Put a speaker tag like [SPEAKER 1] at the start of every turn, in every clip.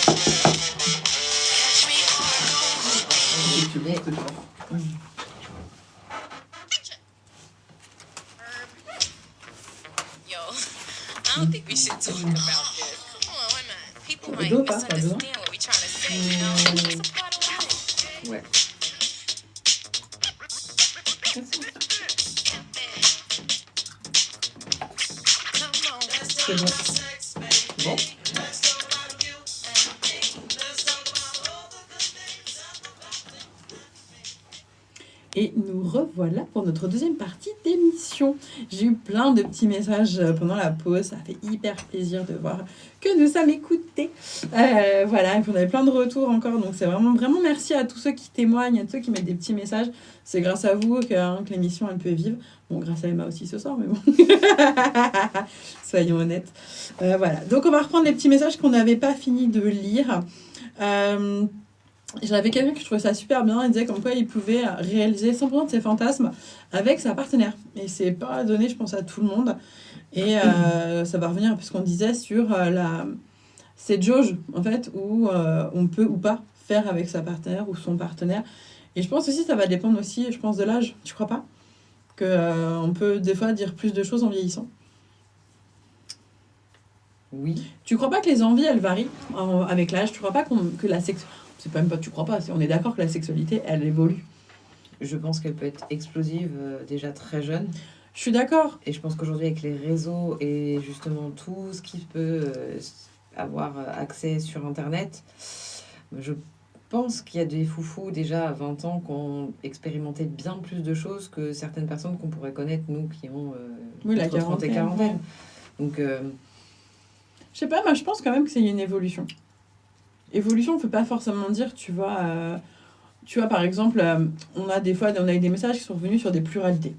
[SPEAKER 1] Yo, I don't think we should talk about this. Come on, why not? People might misunderstand what we trying to say, you know? It's a part of life.
[SPEAKER 2] Ouais.
[SPEAKER 3] C'est bon.
[SPEAKER 2] Bon.
[SPEAKER 3] Et nous revoilà pour notre deuxième partie d'émission. J'ai eu plein de petits messages pendant la pause. Ça fait hyper plaisir de voir que nous sommes écoutés. Voilà, et puis on avait plein de retours encore. Donc c'est vraiment, vraiment merci à tous ceux qui témoignent, à tous ceux qui mettent des petits messages. C'est grâce à vous que l'émission, elle peut vivre. Bon, grâce à Emma aussi ce soir, mais bon. Soyons honnêtes. Voilà, donc on va reprendre les petits messages qu'on n'avait pas fini de lire. J'avais quelqu'un qui trouvait ça super bien. Il disait comme quoi il pouvait réaliser 100% de ses fantasmes avec sa partenaire. Et c'est pas donné, je pense, à tout le monde. Et ça va revenir, puisqu'on disait, sur cette jauge, en fait, où on peut ou pas faire avec sa partenaire ou son partenaire. Et je pense aussi ça va dépendre aussi, je pense, de l'âge. Tu crois pas qu'on peut des fois dire plus de choses en vieillissant?
[SPEAKER 2] Oui.
[SPEAKER 3] Tu crois pas que les envies, elles varient avec l'âge? Tu crois pas que la sexualité... C'est pas même pas tu crois pas, on est d'accord que la sexualité, elle évolue.
[SPEAKER 2] Je pense qu'elle peut être explosive déjà très jeune.
[SPEAKER 3] Je suis d'accord.
[SPEAKER 2] Et je pense qu'aujourd'hui, avec les réseaux et justement tout ce qui peut avoir accès sur Internet, je pense qu'il y a des foufous déjà à 20 ans qui ont expérimenté bien plus de choses que certaines personnes qu'on pourrait connaître, nous qui ont
[SPEAKER 3] la
[SPEAKER 2] 30 et quarantaine. Donc,
[SPEAKER 3] je sais pas, moi je pense quand même que c'est une évolution. Évolution, on ne peut pas forcément dire, tu vois, par exemple, on a eu des messages qui sont revenus sur des pluralités.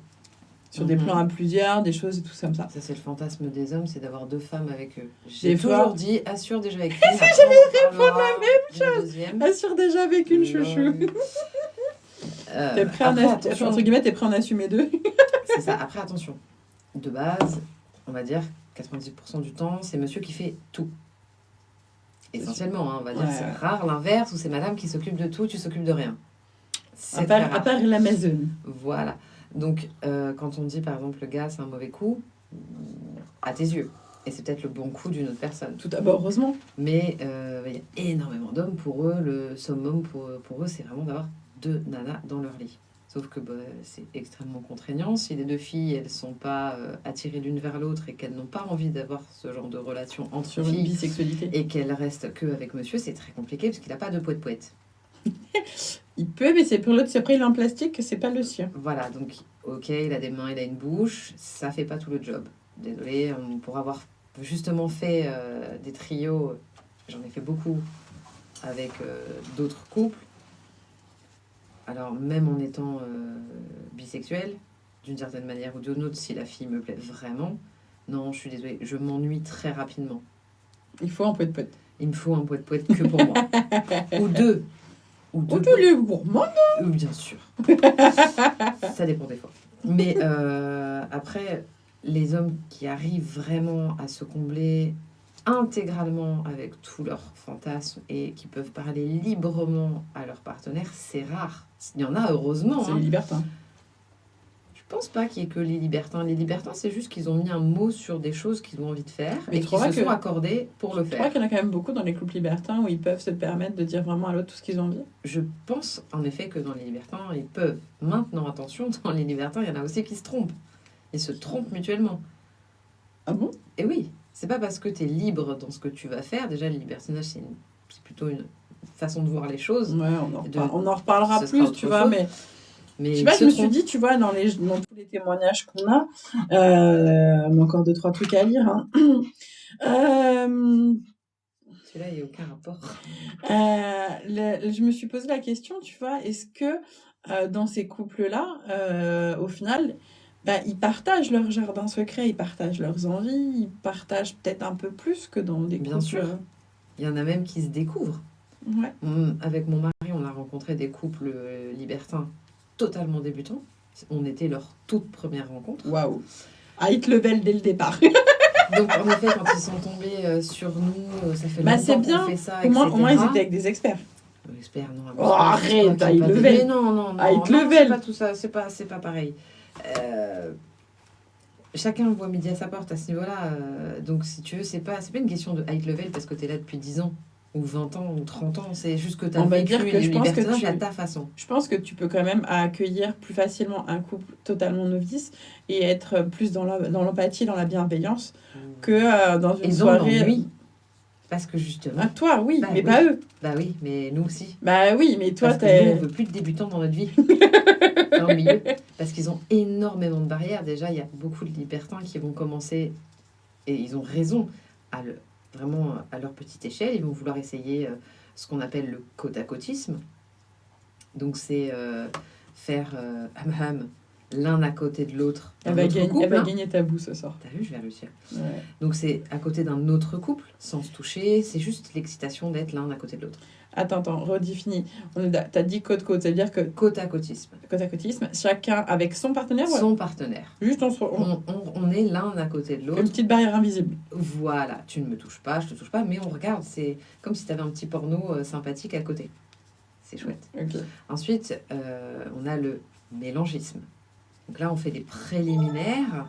[SPEAKER 3] Sur des plans à plusieurs, des choses et tout comme ça.
[SPEAKER 2] Ça, c'est le fantasme des hommes, c'est d'avoir deux femmes avec eux.
[SPEAKER 3] J'ai
[SPEAKER 2] toujours dit, assure déjà avec une.
[SPEAKER 3] Ça, j'allais répondre la même chose. Assure déjà avec une chouchou. T'es prêt à en assumer deux.
[SPEAKER 2] C'est ça. Après, attention. De base, on va dire 90% du temps, c'est monsieur qui fait tout. Essentiellement, on va dire, c'est rare l'inverse, où c'est madame qui s'occupe de tout, tu s'occupes de rien.
[SPEAKER 3] À part la maison.
[SPEAKER 2] Voilà. Donc, quand on dit, par exemple, le gars, c'est un mauvais coup, à tes yeux. Et c'est peut-être le bon coup d'une autre personne.
[SPEAKER 3] Tout d'abord, heureusement.
[SPEAKER 2] Mais il y a énormément d'hommes, pour eux, le summum, pour eux, c'est vraiment d'avoir deux nanas dans leur lit. Sauf que c'est extrêmement contraignant. Si les deux filles, elles ne sont pas attirées l'une vers l'autre et qu'elles n'ont pas envie d'avoir ce genre de relation entre
[SPEAKER 3] sur
[SPEAKER 2] filles,
[SPEAKER 3] une bisexualité,
[SPEAKER 2] et qu'elles restent qu'avec monsieur, c'est très compliqué parce qu'il n'a pas de poète.
[SPEAKER 3] Il peut, mais c'est pour l'autre, c'est après il est en plastique, c'est pas le sien.
[SPEAKER 2] Voilà, donc ok, il a des mains, il a une bouche, ça fait pas tout le job. Désolée, pour avoir justement fait des trios, j'en ai fait beaucoup avec d'autres couples. Alors, même en étant bisexuelle, d'une certaine manière ou d'une autre, si la fille me plaît vraiment, non, je suis désolée, je m'ennuie très rapidement.
[SPEAKER 3] Il faut un poète-poète.
[SPEAKER 2] Il me faut un poète-poète que pour moi. Ou deux.
[SPEAKER 3] Ou deux les gourmands.
[SPEAKER 2] Bien sûr. Ça dépend des fois. Mais après, les hommes qui arrivent vraiment à se combler intégralement avec tous leurs fantasmes et qui peuvent parler librement à leur partenaire, c'est rare. Il y en a, heureusement.
[SPEAKER 3] C'est les libertins.
[SPEAKER 2] Je pense pas qu'il y ait que les libertins. Les libertins, c'est juste qu'ils ont mis un mot sur des choses qu'ils ont envie de faire et qu'ils se sont accordés pour le faire.
[SPEAKER 3] Je crois qu'il y en a quand même beaucoup dans les couples libertins où ils peuvent se permettre de dire vraiment à l'autre tout ce qu'ils ont envie.
[SPEAKER 2] Je pense en effet que dans les libertins, ils peuvent. Maintenant, attention, dans les libertins, il y en a aussi qui se trompent. Ils se trompent mutuellement.
[SPEAKER 3] Ah bon?
[SPEAKER 2] Et oui, c'est pas parce que tu es libre dans ce que tu vas faire. Déjà, le libertinage, c'est plutôt une façon de voir les choses.
[SPEAKER 3] Ouais, on en reparlera plus, tu vois, mais je sais pas, je me suis dit, tu vois, dans tous les témoignages qu'on a, on a encore 2-3 trucs à lire. Hein.
[SPEAKER 2] Celui-là, il n'y a aucun rapport.
[SPEAKER 3] Je me suis posé la question, tu vois, est-ce que dans ces couples-là, au final, ils partagent leur jardin secret, ils partagent leurs envies, ils partagent peut-être un peu plus que dans des couples.
[SPEAKER 2] Bien sûr. Il y en a même qui se découvrent.
[SPEAKER 3] Ouais.
[SPEAKER 2] Avec mon mari, on a rencontré des couples libertins totalement débutants. On était leur toute première rencontre.
[SPEAKER 3] Waouh. High level dès le départ.
[SPEAKER 2] Donc, en effet, quand ils sont tombés sur nous, ça fait
[SPEAKER 3] Bah,
[SPEAKER 2] longtemps
[SPEAKER 3] c'est
[SPEAKER 2] qu'on
[SPEAKER 3] bien.
[SPEAKER 2] fait ça,
[SPEAKER 3] Au moins,
[SPEAKER 2] etc.
[SPEAKER 3] ils étaient avec des experts.
[SPEAKER 2] J'espère, non.
[SPEAKER 3] Oh, arrête, High Level.
[SPEAKER 2] Non,
[SPEAKER 3] High
[SPEAKER 2] non,
[SPEAKER 3] Level.
[SPEAKER 2] c'est pas tout ça, c'est pas pareil. Chacun voit midi à sa porte à ce niveau-là. Donc, si tu veux, c'est pas une question de high level parce que tu es là depuis 10 ans, ou 20 ans, ou 30 ans. C'est juste que tu as
[SPEAKER 3] On va
[SPEAKER 2] vécu
[SPEAKER 3] dire que je pense que
[SPEAKER 2] libertinage
[SPEAKER 3] tu-
[SPEAKER 2] à ta façon.
[SPEAKER 3] Je pense que tu peux quand même accueillir plus facilement un couple totalement novice et être plus dans l'empathie, dans la bienveillance que dans une
[SPEAKER 2] Et dans
[SPEAKER 3] soirée.
[SPEAKER 2] l'ennui. Parce que justement.
[SPEAKER 3] Ah, toi, oui,
[SPEAKER 2] Bah
[SPEAKER 3] mais
[SPEAKER 2] oui.
[SPEAKER 3] pas eux.
[SPEAKER 2] Bah oui, mais nous aussi.
[SPEAKER 3] Bah oui, mais toi,
[SPEAKER 2] Parce que nous, on veut plus de débutants dans notre vie. Dans le milieu. Parce qu'ils ont énormément de barrières. Déjà, il y a beaucoup de libertins qui vont commencer, et ils ont raison, vraiment à leur petite échelle. Ils vont vouloir essayer ce qu'on appelle le côte-à-côtisme. Donc, c'est faire ham-ham l'un à côté de l'autre.
[SPEAKER 3] Elle va gagner ta boue ce soir.
[SPEAKER 2] T'as vu, je vais réussir.
[SPEAKER 3] Ouais.
[SPEAKER 2] Donc, c'est à côté d'un autre couple, sans se toucher. C'est juste l'excitation d'être l'un à côté de l'autre.
[SPEAKER 3] Attends, redéfinis. T'as dit côte-côte, ça veut dire que
[SPEAKER 2] Côte-à-côtisme.
[SPEAKER 3] côte-à-côtisme, chacun avec son partenaire.
[SPEAKER 2] Son partenaire.
[SPEAKER 3] Juste
[SPEAKER 2] On est l'un à côté de l'autre.
[SPEAKER 3] Une petite barrière invisible.
[SPEAKER 2] Voilà, tu ne me touches pas, je te touche pas, mais on regarde, c'est comme si tu avais un petit porno sympathique à côté. C'est chouette.
[SPEAKER 3] Ok.
[SPEAKER 2] Ensuite, on a le mélangisme. Donc là, on fait des préliminaires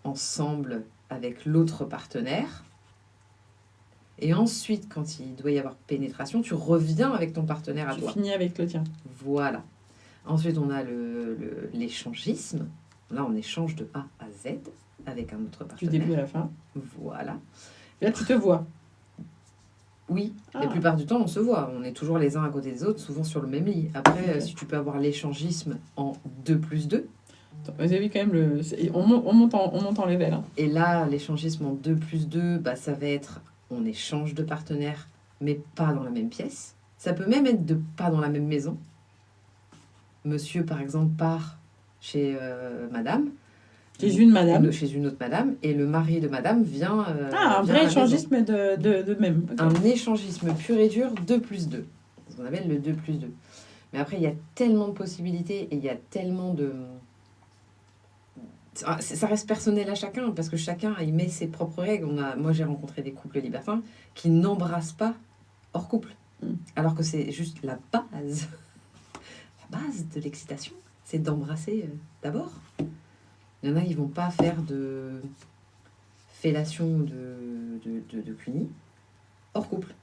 [SPEAKER 2] ensemble avec l'autre partenaire. Et ensuite, quand il doit y avoir pénétration, tu reviens avec ton partenaire à
[SPEAKER 3] Tu
[SPEAKER 2] toi.
[SPEAKER 3] finis avec le tien.
[SPEAKER 2] Voilà. Ensuite, on a l'échangisme. Là, on échange de A à Z avec un autre
[SPEAKER 3] Du
[SPEAKER 2] partenaire.
[SPEAKER 3] début à la fin.
[SPEAKER 2] Voilà.
[SPEAKER 3] Là, tu te vois.
[SPEAKER 2] Oui,
[SPEAKER 3] Ah.
[SPEAKER 2] la plupart du temps, on se voit. On est toujours les uns à côté des autres, souvent sur le même lit. Après, si tu peux avoir l'échangisme en 2+2.
[SPEAKER 3] Vous avez vu quand même, on monte en level. Hein.
[SPEAKER 2] Et là, l'échangisme en 2+2, bah, ça va être on échange de partenaires, mais pas dans la même pièce. Ça peut même être pas dans la même maison. Monsieur, par exemple, part chez madame.
[SPEAKER 3] Chez une madame.
[SPEAKER 2] Chez une autre madame. Et le mari de madame vient.
[SPEAKER 3] Un
[SPEAKER 2] vient
[SPEAKER 3] vrai
[SPEAKER 2] à la
[SPEAKER 3] échangisme de même. Okay.
[SPEAKER 2] Un échangisme pur et dur 2+2. Ce qu'on appelle le 2+2. Mais après, il y a tellement de possibilités et il y a tellement de... Ça reste personnel à chacun, parce que chacun y met ses propres règles. Moi, j'ai rencontré des couples libertins qui n'embrassent pas hors couple. Alors que c'est juste la base. La base de l'excitation, c'est d'embrasser d'abord. Il y en a qui ne vont pas faire de fellation ou de cuni hors couple.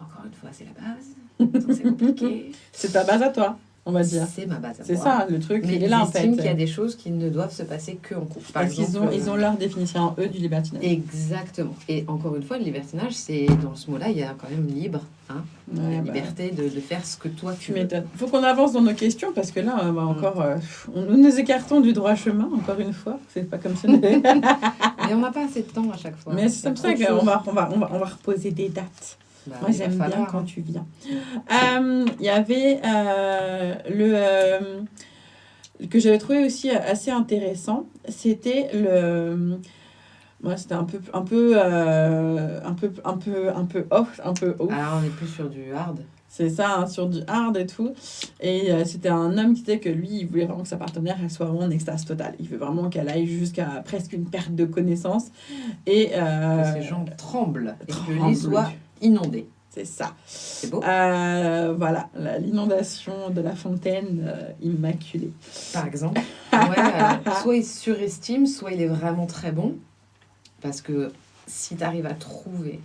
[SPEAKER 2] Encore une fois, c'est la base. C'est compliqué.
[SPEAKER 3] C'est ta base à toi, on va dire.
[SPEAKER 2] C'est ma base à moi.
[SPEAKER 3] C'est ça, le truc.
[SPEAKER 2] Mais
[SPEAKER 3] il est là, en fait.
[SPEAKER 2] qu'il y a des choses qui ne doivent se passer qu'en couple. Par
[SPEAKER 3] Parce
[SPEAKER 2] exemple,
[SPEAKER 3] qu'ils ont leur définition, eux, du libertinage.
[SPEAKER 2] Exactement. Et encore une fois, le libertinage, c'est dans ce mot-là, il y a quand même libre. Hein, la liberté de faire ce que toi tu veux.
[SPEAKER 3] m'étonnes. Il faut qu'on avance dans nos questions parce que là, encore, nous nous écartons du droit chemin, encore une fois. C'est pas comme ça.
[SPEAKER 2] Mais on n'a pas assez de temps à chaque fois.
[SPEAKER 3] Mais c'est comme ça qu'on va reposer des dates.
[SPEAKER 2] Bah,
[SPEAKER 3] moi, j'aime bien quand tu viens. Il y avait que j'avais trouvé aussi assez intéressant. C'était moi, c'était un peu off, un peu off.
[SPEAKER 2] Alors, on est plus sur du hard.
[SPEAKER 3] C'est ça, hein, sur du hard et tout. Et c'était un homme qui disait que lui, il voulait vraiment que sa partenaire elle soit vraiment en extase totale. Il veut vraiment qu'elle aille jusqu'à presque une perte de connaissance. Et
[SPEAKER 2] que ses jambes tremblent. Et que le lit soit inondé.
[SPEAKER 3] C'est ça.
[SPEAKER 2] C'est beau.
[SPEAKER 3] Voilà, l'inondation de la fontaine immaculée.
[SPEAKER 2] Par exemple. Ouais, soit il surestime, soit il est vraiment très bon. Parce que si tu arrives à trouver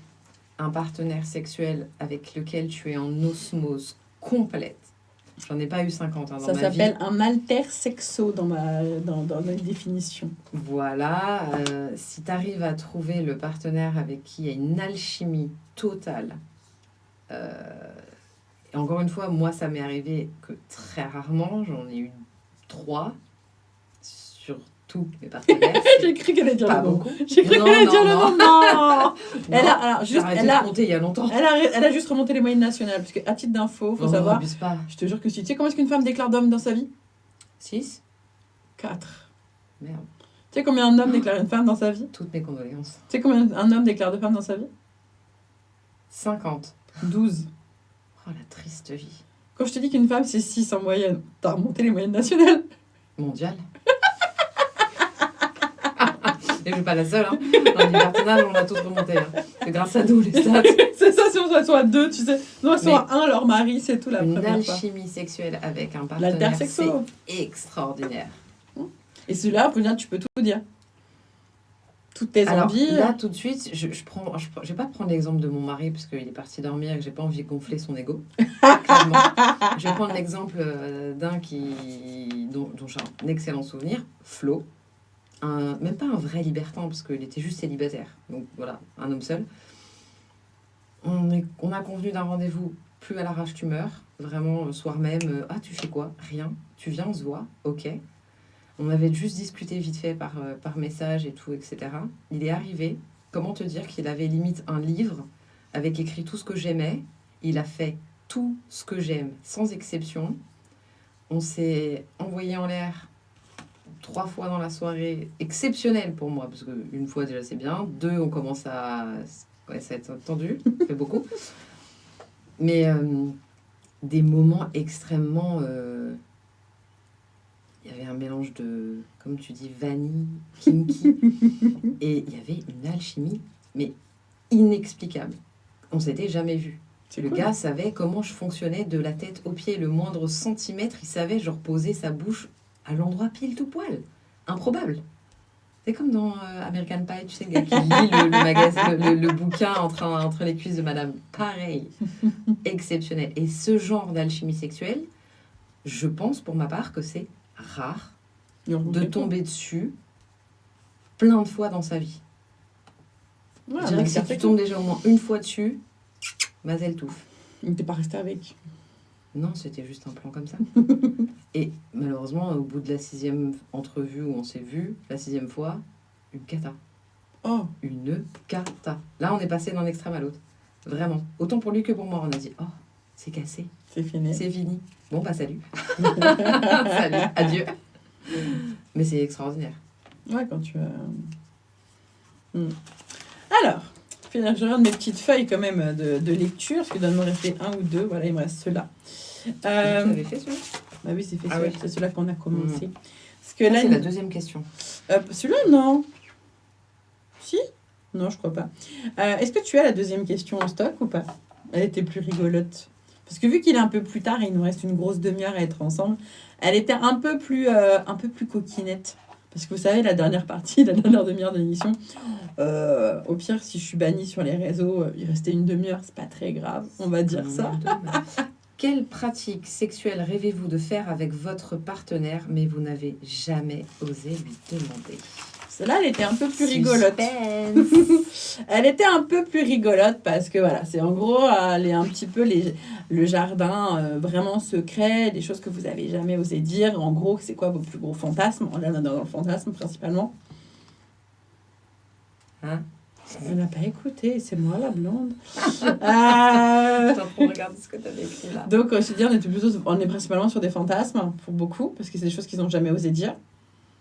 [SPEAKER 2] un partenaire sexuel avec lequel tu es en osmose complète, j'en ai pas eu 50 hein, dans ma vie.
[SPEAKER 3] Ça s'appelle un alter sexo dans les définitions.
[SPEAKER 2] Voilà, si tu arrives à trouver le partenaire avec qui il y a une alchimie totale, et encore une fois, moi ça m'est arrivé que très rarement, j'en ai eu 3 sur tous mes partenaires.
[SPEAKER 3] J'ai cru qu'elle allait dire
[SPEAKER 2] pas
[SPEAKER 3] le nom.
[SPEAKER 2] beaucoup.
[SPEAKER 3] J'ai cru qu'elle allait dire le nom. Non.
[SPEAKER 2] Elle a compté il y a longtemps.
[SPEAKER 3] Elle a juste remonté les moyennes nationales. Parce qu'à titre d'info, faut savoir.
[SPEAKER 2] Abuse pas.
[SPEAKER 3] Je te jure que si tu sais comment est-ce qu'une femme déclare d'homme dans sa vie
[SPEAKER 2] 6
[SPEAKER 3] 4.
[SPEAKER 2] Merde.
[SPEAKER 3] Tu sais combien un homme déclare une femme dans sa vie
[SPEAKER 2] Toutes mes condoléances.
[SPEAKER 3] Tu sais combien un homme déclare de femmes dans sa vie
[SPEAKER 2] 50.
[SPEAKER 3] 12.
[SPEAKER 2] Oh la triste vie.
[SPEAKER 3] Quand je te dis qu'une femme c'est 6 en moyenne, t'as remonté les moyennes nationales
[SPEAKER 2] Mondial. Et je suis pas la seule. Hein. Dans le libertinage, on a tous remonté. Hein. C'est grâce à nous, les stats.
[SPEAKER 3] C'est ça, si on soit deux, tu sais. Non, elles sont à un, leur mari, c'est tout la
[SPEAKER 2] Une
[SPEAKER 3] première fois.
[SPEAKER 2] alchimie sexuelle avec un partenaire,
[SPEAKER 3] L'altersexo.
[SPEAKER 2] c'est extraordinaire.
[SPEAKER 3] Et celui-là, pour dire, tu peux tout dire. Toutes tes
[SPEAKER 2] Alors,
[SPEAKER 3] envies.
[SPEAKER 2] là, tout de suite, je vais pas prendre l'exemple de mon mari, parce qu'il est parti dormir et que j'ai pas envie de gonfler son ego. Clairement. Je vais prendre l'exemple d'un dont j'ai un excellent souvenir, Flo. Même pas un vrai libertin, parce qu'il était juste célibataire. Donc voilà, un homme seul. On a convenu d'un rendez-vous plus à l'arrache tu meurs. Vraiment, le soir même, tu fais quoi? Rien. Tu viens, on se voit. Ok. On avait juste discuté vite fait par message et tout, etc. Il est arrivé, comment te dire qu'il avait limite un livre avec écrit tout ce que j'aimais. Il a fait tout ce que j'aime, sans exception. On s'est envoyé en l'air 3 fois dans la soirée, exceptionnel pour moi, parce qu'une fois déjà c'est bien, 2 on commence à... Ouais, ça va être tendu, ça fait beaucoup. Mais des moments extrêmement... Il y avait un mélange de, comme tu dis, vanille, kinky, et il y avait une alchimie, mais inexplicable. On s'était jamais vu. Le gars savait comment je fonctionnais de la tête aux pieds, le moindre centimètre, il savait genre poser sa bouche à l'endroit pile tout poil. Improbable. C'est comme dans American Pie, tu sais, le gars qui lit le magasin, le bouquin entre les cuisses de madame. Pareil. Exceptionnel. Et ce genre d'alchimie sexuelle, je pense pour ma part que c'est rare de tomber dessus plein de fois dans sa vie.
[SPEAKER 3] Ouais,
[SPEAKER 2] je dirais que si tu tombes déjà au moins une fois dessus, mazel touf.
[SPEAKER 3] Il t'es pas resté avec.
[SPEAKER 2] Non, c'était juste un plan comme ça. Et malheureusement, au bout de la 6e entrevue où on s'est vu, la 6e fois, une cata.
[SPEAKER 3] Oh.
[SPEAKER 2] Une cata. Là, on est passé d'un extrême à l'autre. Vraiment. Autant pour lui que pour moi. On a dit, oh, c'est cassé.
[SPEAKER 3] C'est fini.
[SPEAKER 2] C'est fini. Bon, bah salut. Salut. Adieu. Mais c'est extraordinaire.
[SPEAKER 3] Ouais, quand tu... Alors, je regarde mes petites feuilles quand même de lecture, parce qu'il doit me rester 1 ou 2. Voilà, il me reste ceux-là.
[SPEAKER 2] Tu avais fait celui-là?
[SPEAKER 3] Bah oui, c'est fait
[SPEAKER 2] oui.
[SPEAKER 3] C'est celui-là qu'on a commencé. Parce que là,
[SPEAKER 2] c'est la 2e question.
[SPEAKER 3] Celui-là, non. Si? Non, je crois pas. Est-ce que tu as la 2e question en stock ou pas? Elle était plus rigolote. Parce que vu qu'il est un peu plus tard et il nous reste une grosse demi-heure à être ensemble, elle était un peu plus coquinette. Parce que vous savez, la dernière partie, la dernière demi-heure de l'émission, au pire, si je suis bannie sur les réseaux, il restait une demi-heure, c'est pas très grave, on va dire ça.
[SPEAKER 2] Quelle pratique sexuelle rêvez-vous de faire avec votre partenaire, mais vous n'avez jamais osé lui demander?
[SPEAKER 3] Celle-là, elle était un peu plus rigolote. Elle était un peu plus rigolote parce que voilà, c'est en gros les, un petit peu le jardin vraiment secret, des choses que vous avez jamais osé dire. En gros, c'est quoi vos plus gros fantasmes? On est dans le fantasme principalement.
[SPEAKER 2] Hein?
[SPEAKER 3] On n'a pas écouté, c'est moi la blonde.
[SPEAKER 2] Regarde ce que tu avais écrit là.
[SPEAKER 3] Donc, je veux dire, on est principalement sur des fantasmes pour beaucoup parce que c'est des choses qu'ils n'ont jamais osé dire.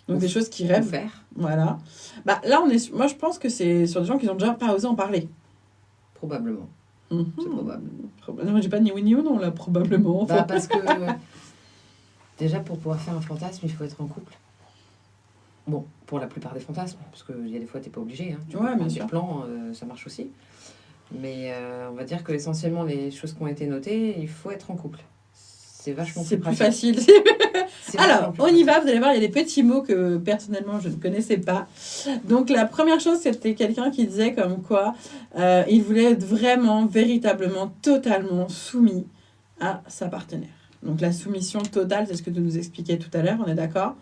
[SPEAKER 3] Donc des choses qu'ils rêvent.
[SPEAKER 2] Faire.
[SPEAKER 3] Voilà. Bah, là, moi, je pense que c'est sur des gens qui n'ont déjà pas osé en parler.
[SPEAKER 2] Probablement.
[SPEAKER 3] C'est
[SPEAKER 2] probable.
[SPEAKER 3] Non, j'ai pas ni oui ni non, là, probablement.
[SPEAKER 2] Bah, parce que déjà, pour pouvoir faire un fantasme, il faut être en couple. Bon, pour la plupart des fantasmes, parce qu'il y a des fois, tu n'es pas obligé. Hein. Tu peux prendre des plans, ça marche aussi. Mais on va dire que essentiellement, les choses qui ont été notées, il faut être en couple. C'est vachement
[SPEAKER 3] plus facile. Alors, on y va, vous allez voir, il y a des petits mots que personnellement je ne connaissais pas. Donc la première chose, c'était quelqu'un qui disait comme quoi il voulait être vraiment, véritablement, totalement soumis à sa partenaire. Donc la soumission totale, c'est ce que tu nous expliquais tout à l'heure, on est d'accord?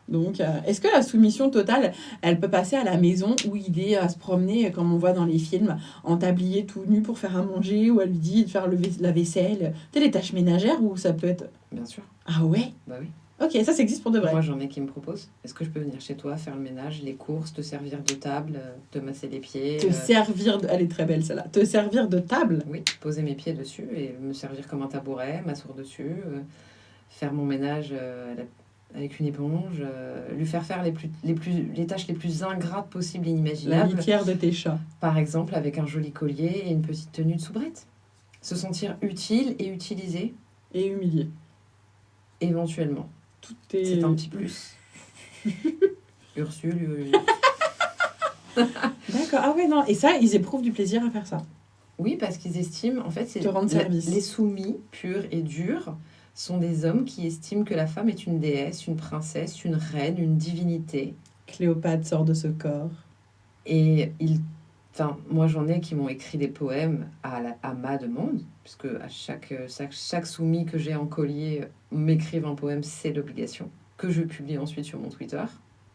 [SPEAKER 3] Donc, est-ce que la soumission totale, elle peut passer à la maison où il est à se promener, comme on voit dans les films, en tablier tout nu pour faire à manger, ou elle lui dit de faire la vaisselle, tu sais, les tâches ménagères, ou ça peut être...
[SPEAKER 2] Bien sûr.
[SPEAKER 3] Ah ouais?
[SPEAKER 2] Bah oui.
[SPEAKER 3] Ok, ça existe pour de vrai.
[SPEAKER 2] Moi, j'en ai qui me proposent. Est-ce que je peux venir chez toi, faire le ménage, les courses, te servir de table, te masser les pieds?
[SPEAKER 3] Servir de... Elle est très belle, celle-là. Te servir de table?
[SPEAKER 2] Oui, poser mes pieds dessus et me servir comme un tabouret, m'asseoir dessus, faire mon ménage avec une éponge, lui faire les tâches les plus ingrates possibles et inimaginables.
[SPEAKER 3] La litière de tes chats.
[SPEAKER 2] Par exemple, avec un joli collier et une petite tenue de soubrette. Se sentir utile et utilisé.
[SPEAKER 3] Et humilié.
[SPEAKER 2] Éventuellement. C'est un petit plus. Ursule.
[SPEAKER 3] D'accord. Ah ouais, non. Et ça, ils éprouvent du plaisir à faire ça.
[SPEAKER 2] Oui, parce qu'ils estiment, en fait, c'est
[SPEAKER 3] Te rendre service.
[SPEAKER 2] les soumis purs et durs sont des hommes qui estiment que la femme est une déesse, une princesse, une reine, une divinité.
[SPEAKER 3] Cléopâtre sort de ce corps.
[SPEAKER 2] Et enfin, moi j'en ai qui m'ont écrit des poèmes à ma demande, puisque à chaque soumis que j'ai en collier m'écrive un poème, c'est l'obligation, que je publie ensuite sur mon Twitter,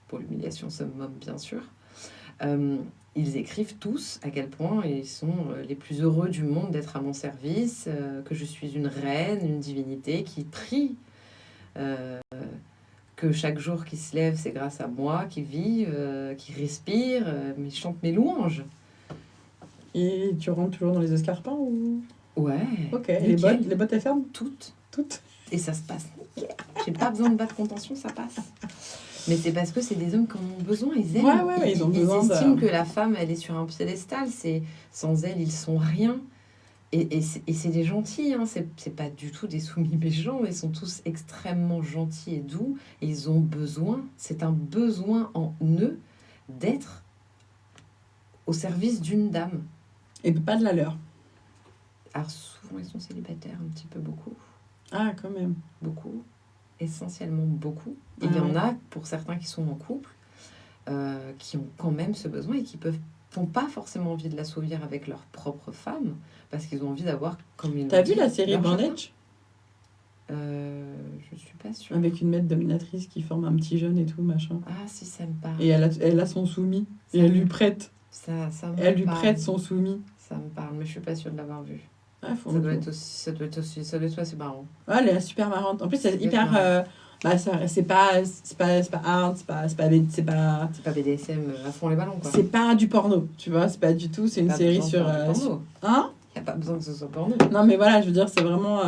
[SPEAKER 2] pour l'humiliation summum bien sûr. Ils écrivent tous à quel point ils sont les plus heureux du monde d'être à mon service, que je suis une reine, une divinité qui prie, que chaque jour qui se lève, c'est grâce à moi, qui vit, qui respire, mais je chante mes louanges.
[SPEAKER 3] Et tu rentres toujours dans les escarpins ou...
[SPEAKER 2] Ouais.
[SPEAKER 3] Ok. Et les bottes, elles ferment
[SPEAKER 2] Toutes.
[SPEAKER 3] Toutes.
[SPEAKER 2] Et ça se passe nickel. J'ai pas besoin de battre contention, ça passe. Mais c'est parce que c'est des hommes qui en ont besoin, ils aiment.
[SPEAKER 3] Ouais, ils ont besoin
[SPEAKER 2] estiment que la femme, elle est sur un piédestal. Sans elle, ils sont rien. Et c'est des gentils, hein. C'est pas du tout des soumis méchants. Ils sont tous extrêmement gentils et doux. Et ils ont besoin, c'est un besoin en eux d'être au service d'une dame.
[SPEAKER 3] Et pas de la leur.
[SPEAKER 2] Alors souvent, ils sont célibataires, un petit peu beaucoup.
[SPEAKER 3] Ah, quand même.
[SPEAKER 2] Beaucoup. Essentiellement beaucoup. Et
[SPEAKER 3] Ah
[SPEAKER 2] il y en
[SPEAKER 3] ouais.
[SPEAKER 2] a, pour certains qui sont en couple, qui ont quand même ce besoin et qui n'ont pas forcément envie de l'assouvir avec leur propre femme, parce qu'ils ont envie d'avoir, comme ils
[SPEAKER 3] T'as
[SPEAKER 2] l'ont
[SPEAKER 3] vu
[SPEAKER 2] dit,
[SPEAKER 3] la série
[SPEAKER 2] leur jardin.
[SPEAKER 3] Bandage
[SPEAKER 2] Je suis pas sûre.
[SPEAKER 3] avec une maître dominatrice qui forme un petit jeune et tout, machin.
[SPEAKER 2] Ah, si, ça me parle.
[SPEAKER 3] Et elle a son soumis. Et
[SPEAKER 2] Ça
[SPEAKER 3] elle
[SPEAKER 2] me-
[SPEAKER 3] lui prête.
[SPEAKER 2] Ça me
[SPEAKER 3] Elle lui
[SPEAKER 2] parle.
[SPEAKER 3] prête son soumis.
[SPEAKER 2] Ça me parle, mais je suis pas sûre de l'avoir vu.
[SPEAKER 3] Ah, faut
[SPEAKER 2] Ça doit être assez marrant.
[SPEAKER 3] Ouais, elle est super marrante. En plus, c'est
[SPEAKER 2] C'est
[SPEAKER 3] hyper.
[SPEAKER 2] marrant.
[SPEAKER 3] C'est pas hard, c'est pas
[SPEAKER 2] C'est pas BDSM à fond les ballons, quoi.
[SPEAKER 3] c'est pas du porno, tu vois. C'est pas du tout. C'est une
[SPEAKER 2] Pas
[SPEAKER 3] série
[SPEAKER 2] besoin de
[SPEAKER 3] sur.
[SPEAKER 2] faire du porno.
[SPEAKER 3] Hein?
[SPEAKER 2] Y a pas besoin que ce soit porno.
[SPEAKER 3] Non, mais voilà, je veux dire, c'est vraiment.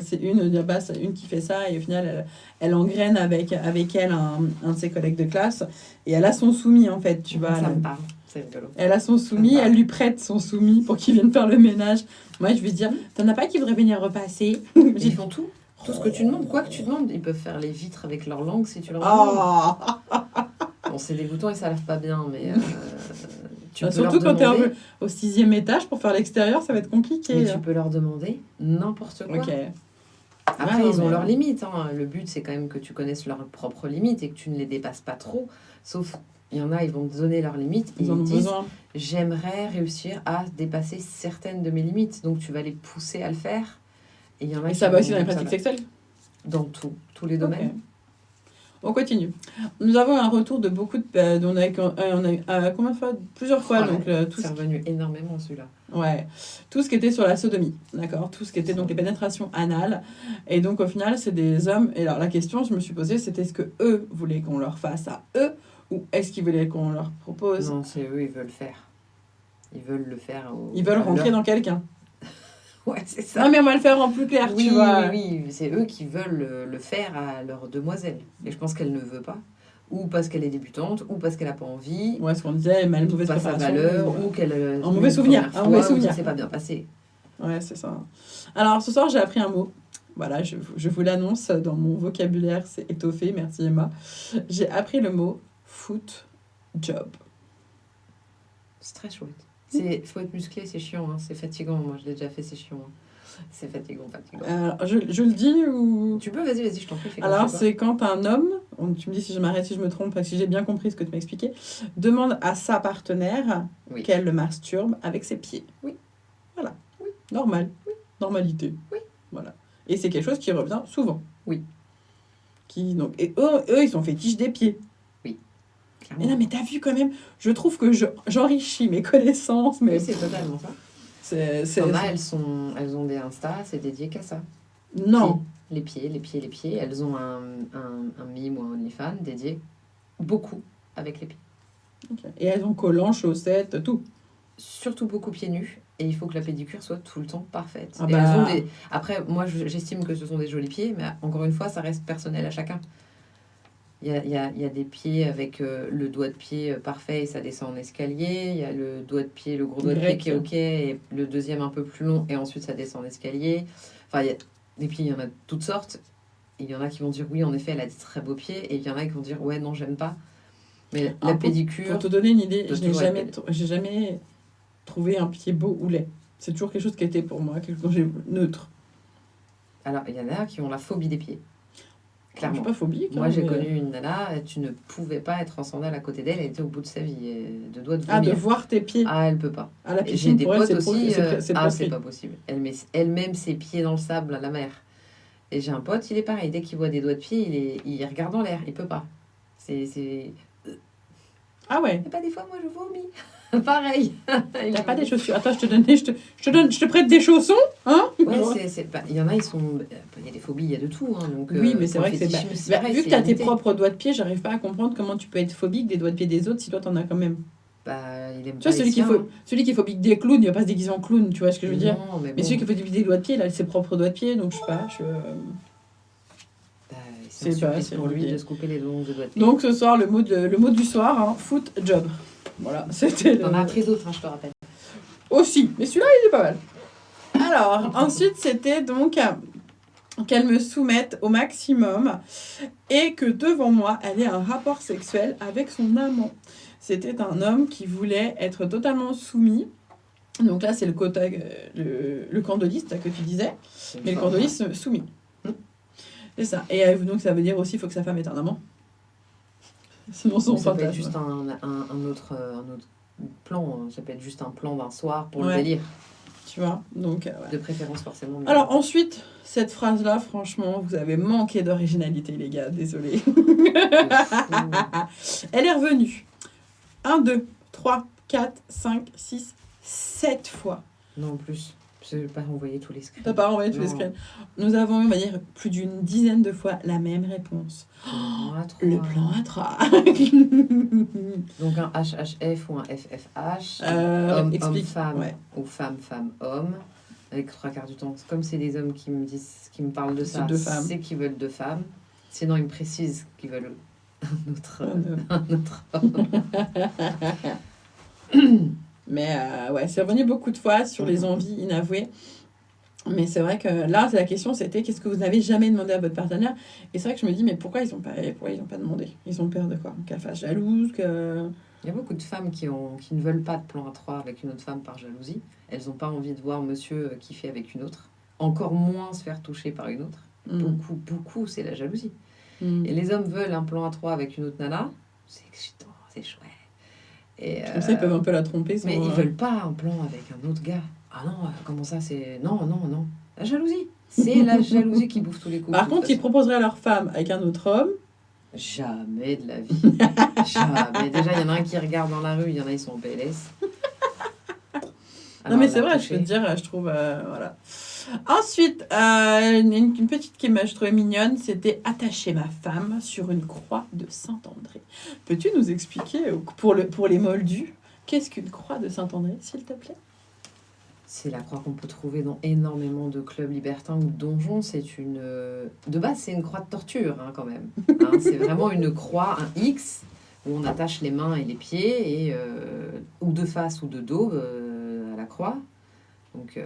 [SPEAKER 3] C'est une qui fait ça et au final, elle engraine avec elle un de ses collègues de classe et elle a son soumis, en fait, tu vois.
[SPEAKER 2] Ça
[SPEAKER 3] Elle,
[SPEAKER 2] me parle. C'est rigolo.
[SPEAKER 3] elle a son soumis, elle lui prête son soumis pour qu'il vienne faire le ménage. Moi, je vais dire, t'en as pas qui voudraient venir repasser?
[SPEAKER 2] Ils font tout. Tout ce que tu demandes, quoi que tu demandes. Ils peuvent faire les vitres avec leur langue si tu leur demandes.
[SPEAKER 3] Oh.
[SPEAKER 2] Bon, c'est dégoûtant et ça lave pas bien, mais tu peux
[SPEAKER 3] Surtout
[SPEAKER 2] leur
[SPEAKER 3] quand t'es
[SPEAKER 2] demander.
[SPEAKER 3] au 6e étage pour faire l'extérieur, ça va être compliqué.
[SPEAKER 2] Mais tu peux leur demander n'importe quoi.
[SPEAKER 3] Ok.
[SPEAKER 2] Après,
[SPEAKER 3] Ouais, non,
[SPEAKER 2] ils ont
[SPEAKER 3] mais-
[SPEAKER 2] leurs limites. Hein. Le but, c'est quand même que tu connaisses leurs propres limites et que tu ne les dépasses pas trop. Sauf, il y en a, ils vont te donner leurs limites et
[SPEAKER 3] Ils en
[SPEAKER 2] ils
[SPEAKER 3] ont
[SPEAKER 2] disent
[SPEAKER 3] besoin.
[SPEAKER 2] j'aimerais réussir à dépasser certaines de mes limites. Donc, tu vas les pousser à le faire. Et il y en a
[SPEAKER 3] Et
[SPEAKER 2] qui
[SPEAKER 3] ça va aussi
[SPEAKER 2] vont-
[SPEAKER 3] dans les
[SPEAKER 2] ça
[SPEAKER 3] pratiques
[SPEAKER 2] va
[SPEAKER 3] sexuelles.
[SPEAKER 2] dans tous les domaines.
[SPEAKER 3] Ok. On continue. Nous avons un retour de beaucoup de. On a eu combien de fois? Plusieurs fois.
[SPEAKER 2] Oh,
[SPEAKER 3] Donc, tout
[SPEAKER 2] C'est
[SPEAKER 3] ce,
[SPEAKER 2] revenu énormément celui-là.
[SPEAKER 3] ouais, tout ce qui était sur la sodomie. D'accord. Tout ce qui était donc les pénétrations anales. Et donc, au final, c'est des hommes. Et alors, la question, je me suis posée, c'était est-ce que eux voulaient qu'on leur fasse à eux ou est-ce qu'ils voulaient qu'on leur propose?
[SPEAKER 2] Non, c'est eux, ils veulent faire. Ils veulent le faire.
[SPEAKER 3] Ils veulent rentrer dans quelqu'un.
[SPEAKER 2] Ouais, c'est ça.
[SPEAKER 3] Non, mais on va le faire en plus clair,
[SPEAKER 2] Oui,
[SPEAKER 3] tu vois.
[SPEAKER 2] oui, c'est eux qui veulent le faire à leur demoiselle. Et je pense qu'elle ne veut pas. Ou parce qu'elle est débutante, ou parce qu'elle n'a pas envie,
[SPEAKER 3] Ouais, ce qu'on disait, mal
[SPEAKER 2] ou
[SPEAKER 3] mauvaise
[SPEAKER 2] pas sa
[SPEAKER 3] préparation.
[SPEAKER 2] valeur, ou qu'elle
[SPEAKER 3] Un mauvais souvenir, un mauvais souvenir.
[SPEAKER 2] ça s'est pas bien passé.
[SPEAKER 3] Ouais, c'est ça. Alors, ce soir, j'ai appris un mot. Voilà, je vous l'annonce dans mon vocabulaire, c'est étoffé, merci Emma. J'ai appris le mot foot job.
[SPEAKER 2] C'est très chouette. C'est faut être musclé, c'est chiant, hein. C'est fatigant. Moi, je l'ai déjà fait, c'est chiant. Hein. C'est fatigant.
[SPEAKER 3] Alors, je le dis ou...
[SPEAKER 2] Tu peux, vas-y, je t'en prie. fais comme
[SPEAKER 3] Alors,
[SPEAKER 2] tu veux.
[SPEAKER 3] c'est quand un homme, tu me dis si je m'arrête, si je me trompe, parce que si j'ai bien compris ce que tu m'as expliqué, demande à sa partenaire
[SPEAKER 2] Oui.
[SPEAKER 3] qu'elle le masturbe avec ses pieds.
[SPEAKER 2] Oui.
[SPEAKER 3] Voilà.
[SPEAKER 2] Oui.
[SPEAKER 3] Normal. Oui. Normalité.
[SPEAKER 2] Oui.
[SPEAKER 3] Voilà. Et c'est quelque chose qui revient souvent.
[SPEAKER 2] Oui.
[SPEAKER 3] Donc, et eux, ils sont fétiches des pieds.
[SPEAKER 2] Clairement.
[SPEAKER 3] Mais non, mais t'as vu quand même, je trouve que j'enrichis mes connaissances, mais
[SPEAKER 2] Oui, c'est totalement ça.
[SPEAKER 3] c'est...
[SPEAKER 2] Il y en a, elles ont des Insta, c'est dédié qu'à ça.
[SPEAKER 3] Non.
[SPEAKER 2] Les pieds. Elles ont un mime ou un OnlyFans dédié beaucoup avec les pieds.
[SPEAKER 3] Ok. Et elles ont collants, chaussettes, tout.
[SPEAKER 2] Surtout beaucoup pieds nus. Et il faut que la pédicure soit tout le temps parfaite.
[SPEAKER 3] Ah
[SPEAKER 2] Et
[SPEAKER 3] bah.
[SPEAKER 2] elles ont des... Après, moi, j'estime que ce sont des jolis pieds, mais encore une fois, ça reste personnel à chacun. Il y a des pieds avec le doigt de pied parfait et ça descend en escalier. Il y a le doigt de pied, le gros doigt de pied
[SPEAKER 3] Grec.
[SPEAKER 2] qui est OK, et le deuxième un peu plus long, et ensuite ça descend en escalier. Enfin, des pieds, il y en a de toutes sortes. Il y en a qui vont dire oui, en effet, elle a des très beaux pieds, et il y en a qui vont dire ouais, non, j'aime pas. Mais la
[SPEAKER 3] Alors,
[SPEAKER 2] pédicure...
[SPEAKER 3] Pour te donner une idée,
[SPEAKER 2] doit
[SPEAKER 3] je n'ai
[SPEAKER 2] toujours être
[SPEAKER 3] j'ai jamais trouvé un pied beau ou laid. C'est toujours quelque chose qui était pour moi, quelque chose que neutre.
[SPEAKER 2] Alors, il y en a qui ont la phobie des pieds.
[SPEAKER 3] Je
[SPEAKER 2] Clairement.
[SPEAKER 3] suis pas phobique.
[SPEAKER 2] Moi,
[SPEAKER 3] hein,
[SPEAKER 2] j'ai
[SPEAKER 3] mais-
[SPEAKER 2] connu une nana, tu ne pouvais pas être en sandales à côté d'elle, elle était au bout de sa vie, de doigts de
[SPEAKER 3] Ah, de
[SPEAKER 2] vomir.
[SPEAKER 3] voir tes pieds
[SPEAKER 2] Ah, elle peut pas.
[SPEAKER 3] à la
[SPEAKER 2] Et j'ai
[SPEAKER 3] piscine,
[SPEAKER 2] des
[SPEAKER 3] pour elle,
[SPEAKER 2] potes
[SPEAKER 3] c'est
[SPEAKER 2] aussi,
[SPEAKER 3] c'est
[SPEAKER 2] ah, c'est
[SPEAKER 3] proscrit.
[SPEAKER 2] pas possible. Elle met elle-même ses pieds dans le sable à la mer. Et j'ai un pote, il est pareil, dès qu'il voit des doigts de pied, il regarde en l'air, il peut pas. C'est...
[SPEAKER 3] Ah ouais.
[SPEAKER 2] Et pas des fois, moi, je vomis. Pareil.
[SPEAKER 3] T'as pas des chaussures. Attends, je te prête des chaussons, hein?
[SPEAKER 2] Ouais, c'est pas... Il y en a, ils sont... Il y a des phobies, il y a de tout. Hein, donc,
[SPEAKER 3] Oui, mais c'est
[SPEAKER 2] pour
[SPEAKER 3] vrai
[SPEAKER 2] le
[SPEAKER 3] que c'est...
[SPEAKER 2] fétichisme, c'est pareil,
[SPEAKER 3] vu que
[SPEAKER 2] c'est
[SPEAKER 3] t'as tes
[SPEAKER 2] limité.
[SPEAKER 3] propres doigts de pied, j'arrive pas à comprendre comment tu peux être phobique des doigts de pied des autres si toi t'en as quand même.
[SPEAKER 2] Bah, il aime
[SPEAKER 3] Tu vois,
[SPEAKER 2] pas les siens.
[SPEAKER 3] celui qui est phobique des clowns, il va pas se déguiser en clown, tu vois ce que je veux dire?
[SPEAKER 2] Non, mais
[SPEAKER 3] Mais
[SPEAKER 2] bon,
[SPEAKER 3] celui qui est phobique des doigts de pied, il a ses propres doigts de pied, donc je sais pas.
[SPEAKER 2] bah,
[SPEAKER 3] C'est
[SPEAKER 2] c'est un
[SPEAKER 3] pas-
[SPEAKER 2] supplice
[SPEAKER 3] c'est
[SPEAKER 2] pour lui
[SPEAKER 3] l'idée.
[SPEAKER 2] de se couper les ongles de doigts de pied.
[SPEAKER 3] Donc ce soir, le mot du soir, hein, foot job. Voilà, c'était
[SPEAKER 2] T'en as appris d'autres, hein, je te rappelle.
[SPEAKER 3] Aussi, mais celui-là, il est pas mal. Alors, ensuite, c'était donc qu'elle me soumette au maximum et que devant moi, elle ait un rapport sexuel avec son amant. C'était un homme qui voulait être totalement soumis. Donc là, c'est le quota, le candoliste que tu disais, mais le candoliste soumis. C'est ça. Et donc, ça veut dire aussi qu'il faut que sa femme ait un amant. Sinon, son
[SPEAKER 2] Ça peut être
[SPEAKER 3] fantasme.
[SPEAKER 2] juste un autre plan. Ça peut être juste un plan d'un soir pour le
[SPEAKER 3] Ouais.
[SPEAKER 2] délire.
[SPEAKER 3] Tu vois, donc... ouais.
[SPEAKER 2] De préférence, forcément. mais-
[SPEAKER 3] Alors ensuite, cette phrase-là, franchement, vous avez manqué d'originalité, les gars, désolé.
[SPEAKER 2] de fou.
[SPEAKER 3] Elle est revenue 1, 2, 3, 4, 5, 6, 7 fois.
[SPEAKER 2] Non, en plus. Je vais pas renvoyer tous les screens.
[SPEAKER 3] T'as pas renvoyé tous les
[SPEAKER 2] Non.
[SPEAKER 3] screens. Nous avons eu, on va dire, plus d'une dizaine de fois la même réponse. Le plan à 3.
[SPEAKER 2] Donc un HHF ou un FFH.
[SPEAKER 3] Explique.
[SPEAKER 2] Homme-femme
[SPEAKER 3] Ouais.
[SPEAKER 2] ou femme-femme-homme. Avec 3/4 du temps. Comme c'est des hommes qui me disent, qui me parlent de
[SPEAKER 3] C'est
[SPEAKER 2] ça,
[SPEAKER 3] 2 femmes.
[SPEAKER 2] c'est qu'ils veulent 2 femmes. Sinon, ils me précisent qu'ils veulent un autre,
[SPEAKER 3] Un
[SPEAKER 2] un autre homme.
[SPEAKER 3] Mais ouais, c'est revenu beaucoup de fois sur les envies inavouées. Mais c'est vrai que là, la question, c'était qu'est-ce que vous n'avez jamais demandé à votre partenaire? Et c'est vrai que je me dis, mais pourquoi ils n'ont pas demandé? Ils ont peur de quoi? Qu'elle fasse jalouse, que...
[SPEAKER 2] Il y a beaucoup de femmes qui ne veulent pas de plan à 3 avec une autre femme par jalousie. Elles n'ont pas envie de voir monsieur kiffer avec une autre. Encore moins se faire toucher par une autre. Beaucoup, c'est la jalousie.
[SPEAKER 3] Mm.
[SPEAKER 2] Et les hommes veulent un plan à 3 avec une autre nana. C'est excitant, c'est chouette. Et,
[SPEAKER 3] Comme ça, ils peuvent un peu la tromper.
[SPEAKER 2] mais ils veulent pas un plan avec un autre gars. Ah non, comment ça, c'est... Non. La jalousie. C'est la jalousie qui bouffe tous les coups.
[SPEAKER 3] Par
[SPEAKER 2] de
[SPEAKER 3] contre,
[SPEAKER 2] toute
[SPEAKER 3] ils
[SPEAKER 2] façon.
[SPEAKER 3] proposeraient à leur femme avec un autre homme.
[SPEAKER 2] Jamais de la vie. Jamais. Déjà, il y en a un qui regarde dans la rue, il y en a, ils sont en PLS.
[SPEAKER 3] Non, mais c'est vrai, je peux te dire, je trouve... voilà. Ensuite, une petite qui m'a je trouvais mignonne, c'était « Attacher ma femme sur une croix de Saint-André ». Peux-tu nous expliquer, pour les moldus, qu'est-ce qu'une croix de Saint-André, s'il te plaît?
[SPEAKER 2] C'est la croix qu'on peut trouver dans énormément de clubs libertins ou de donjons. C'est une... De base, c'est une croix de torture, hein, quand même. Hein, c'est vraiment une croix, un X, où on attache les mains et les pieds, et, ou de face ou de dos à la croix. Donc,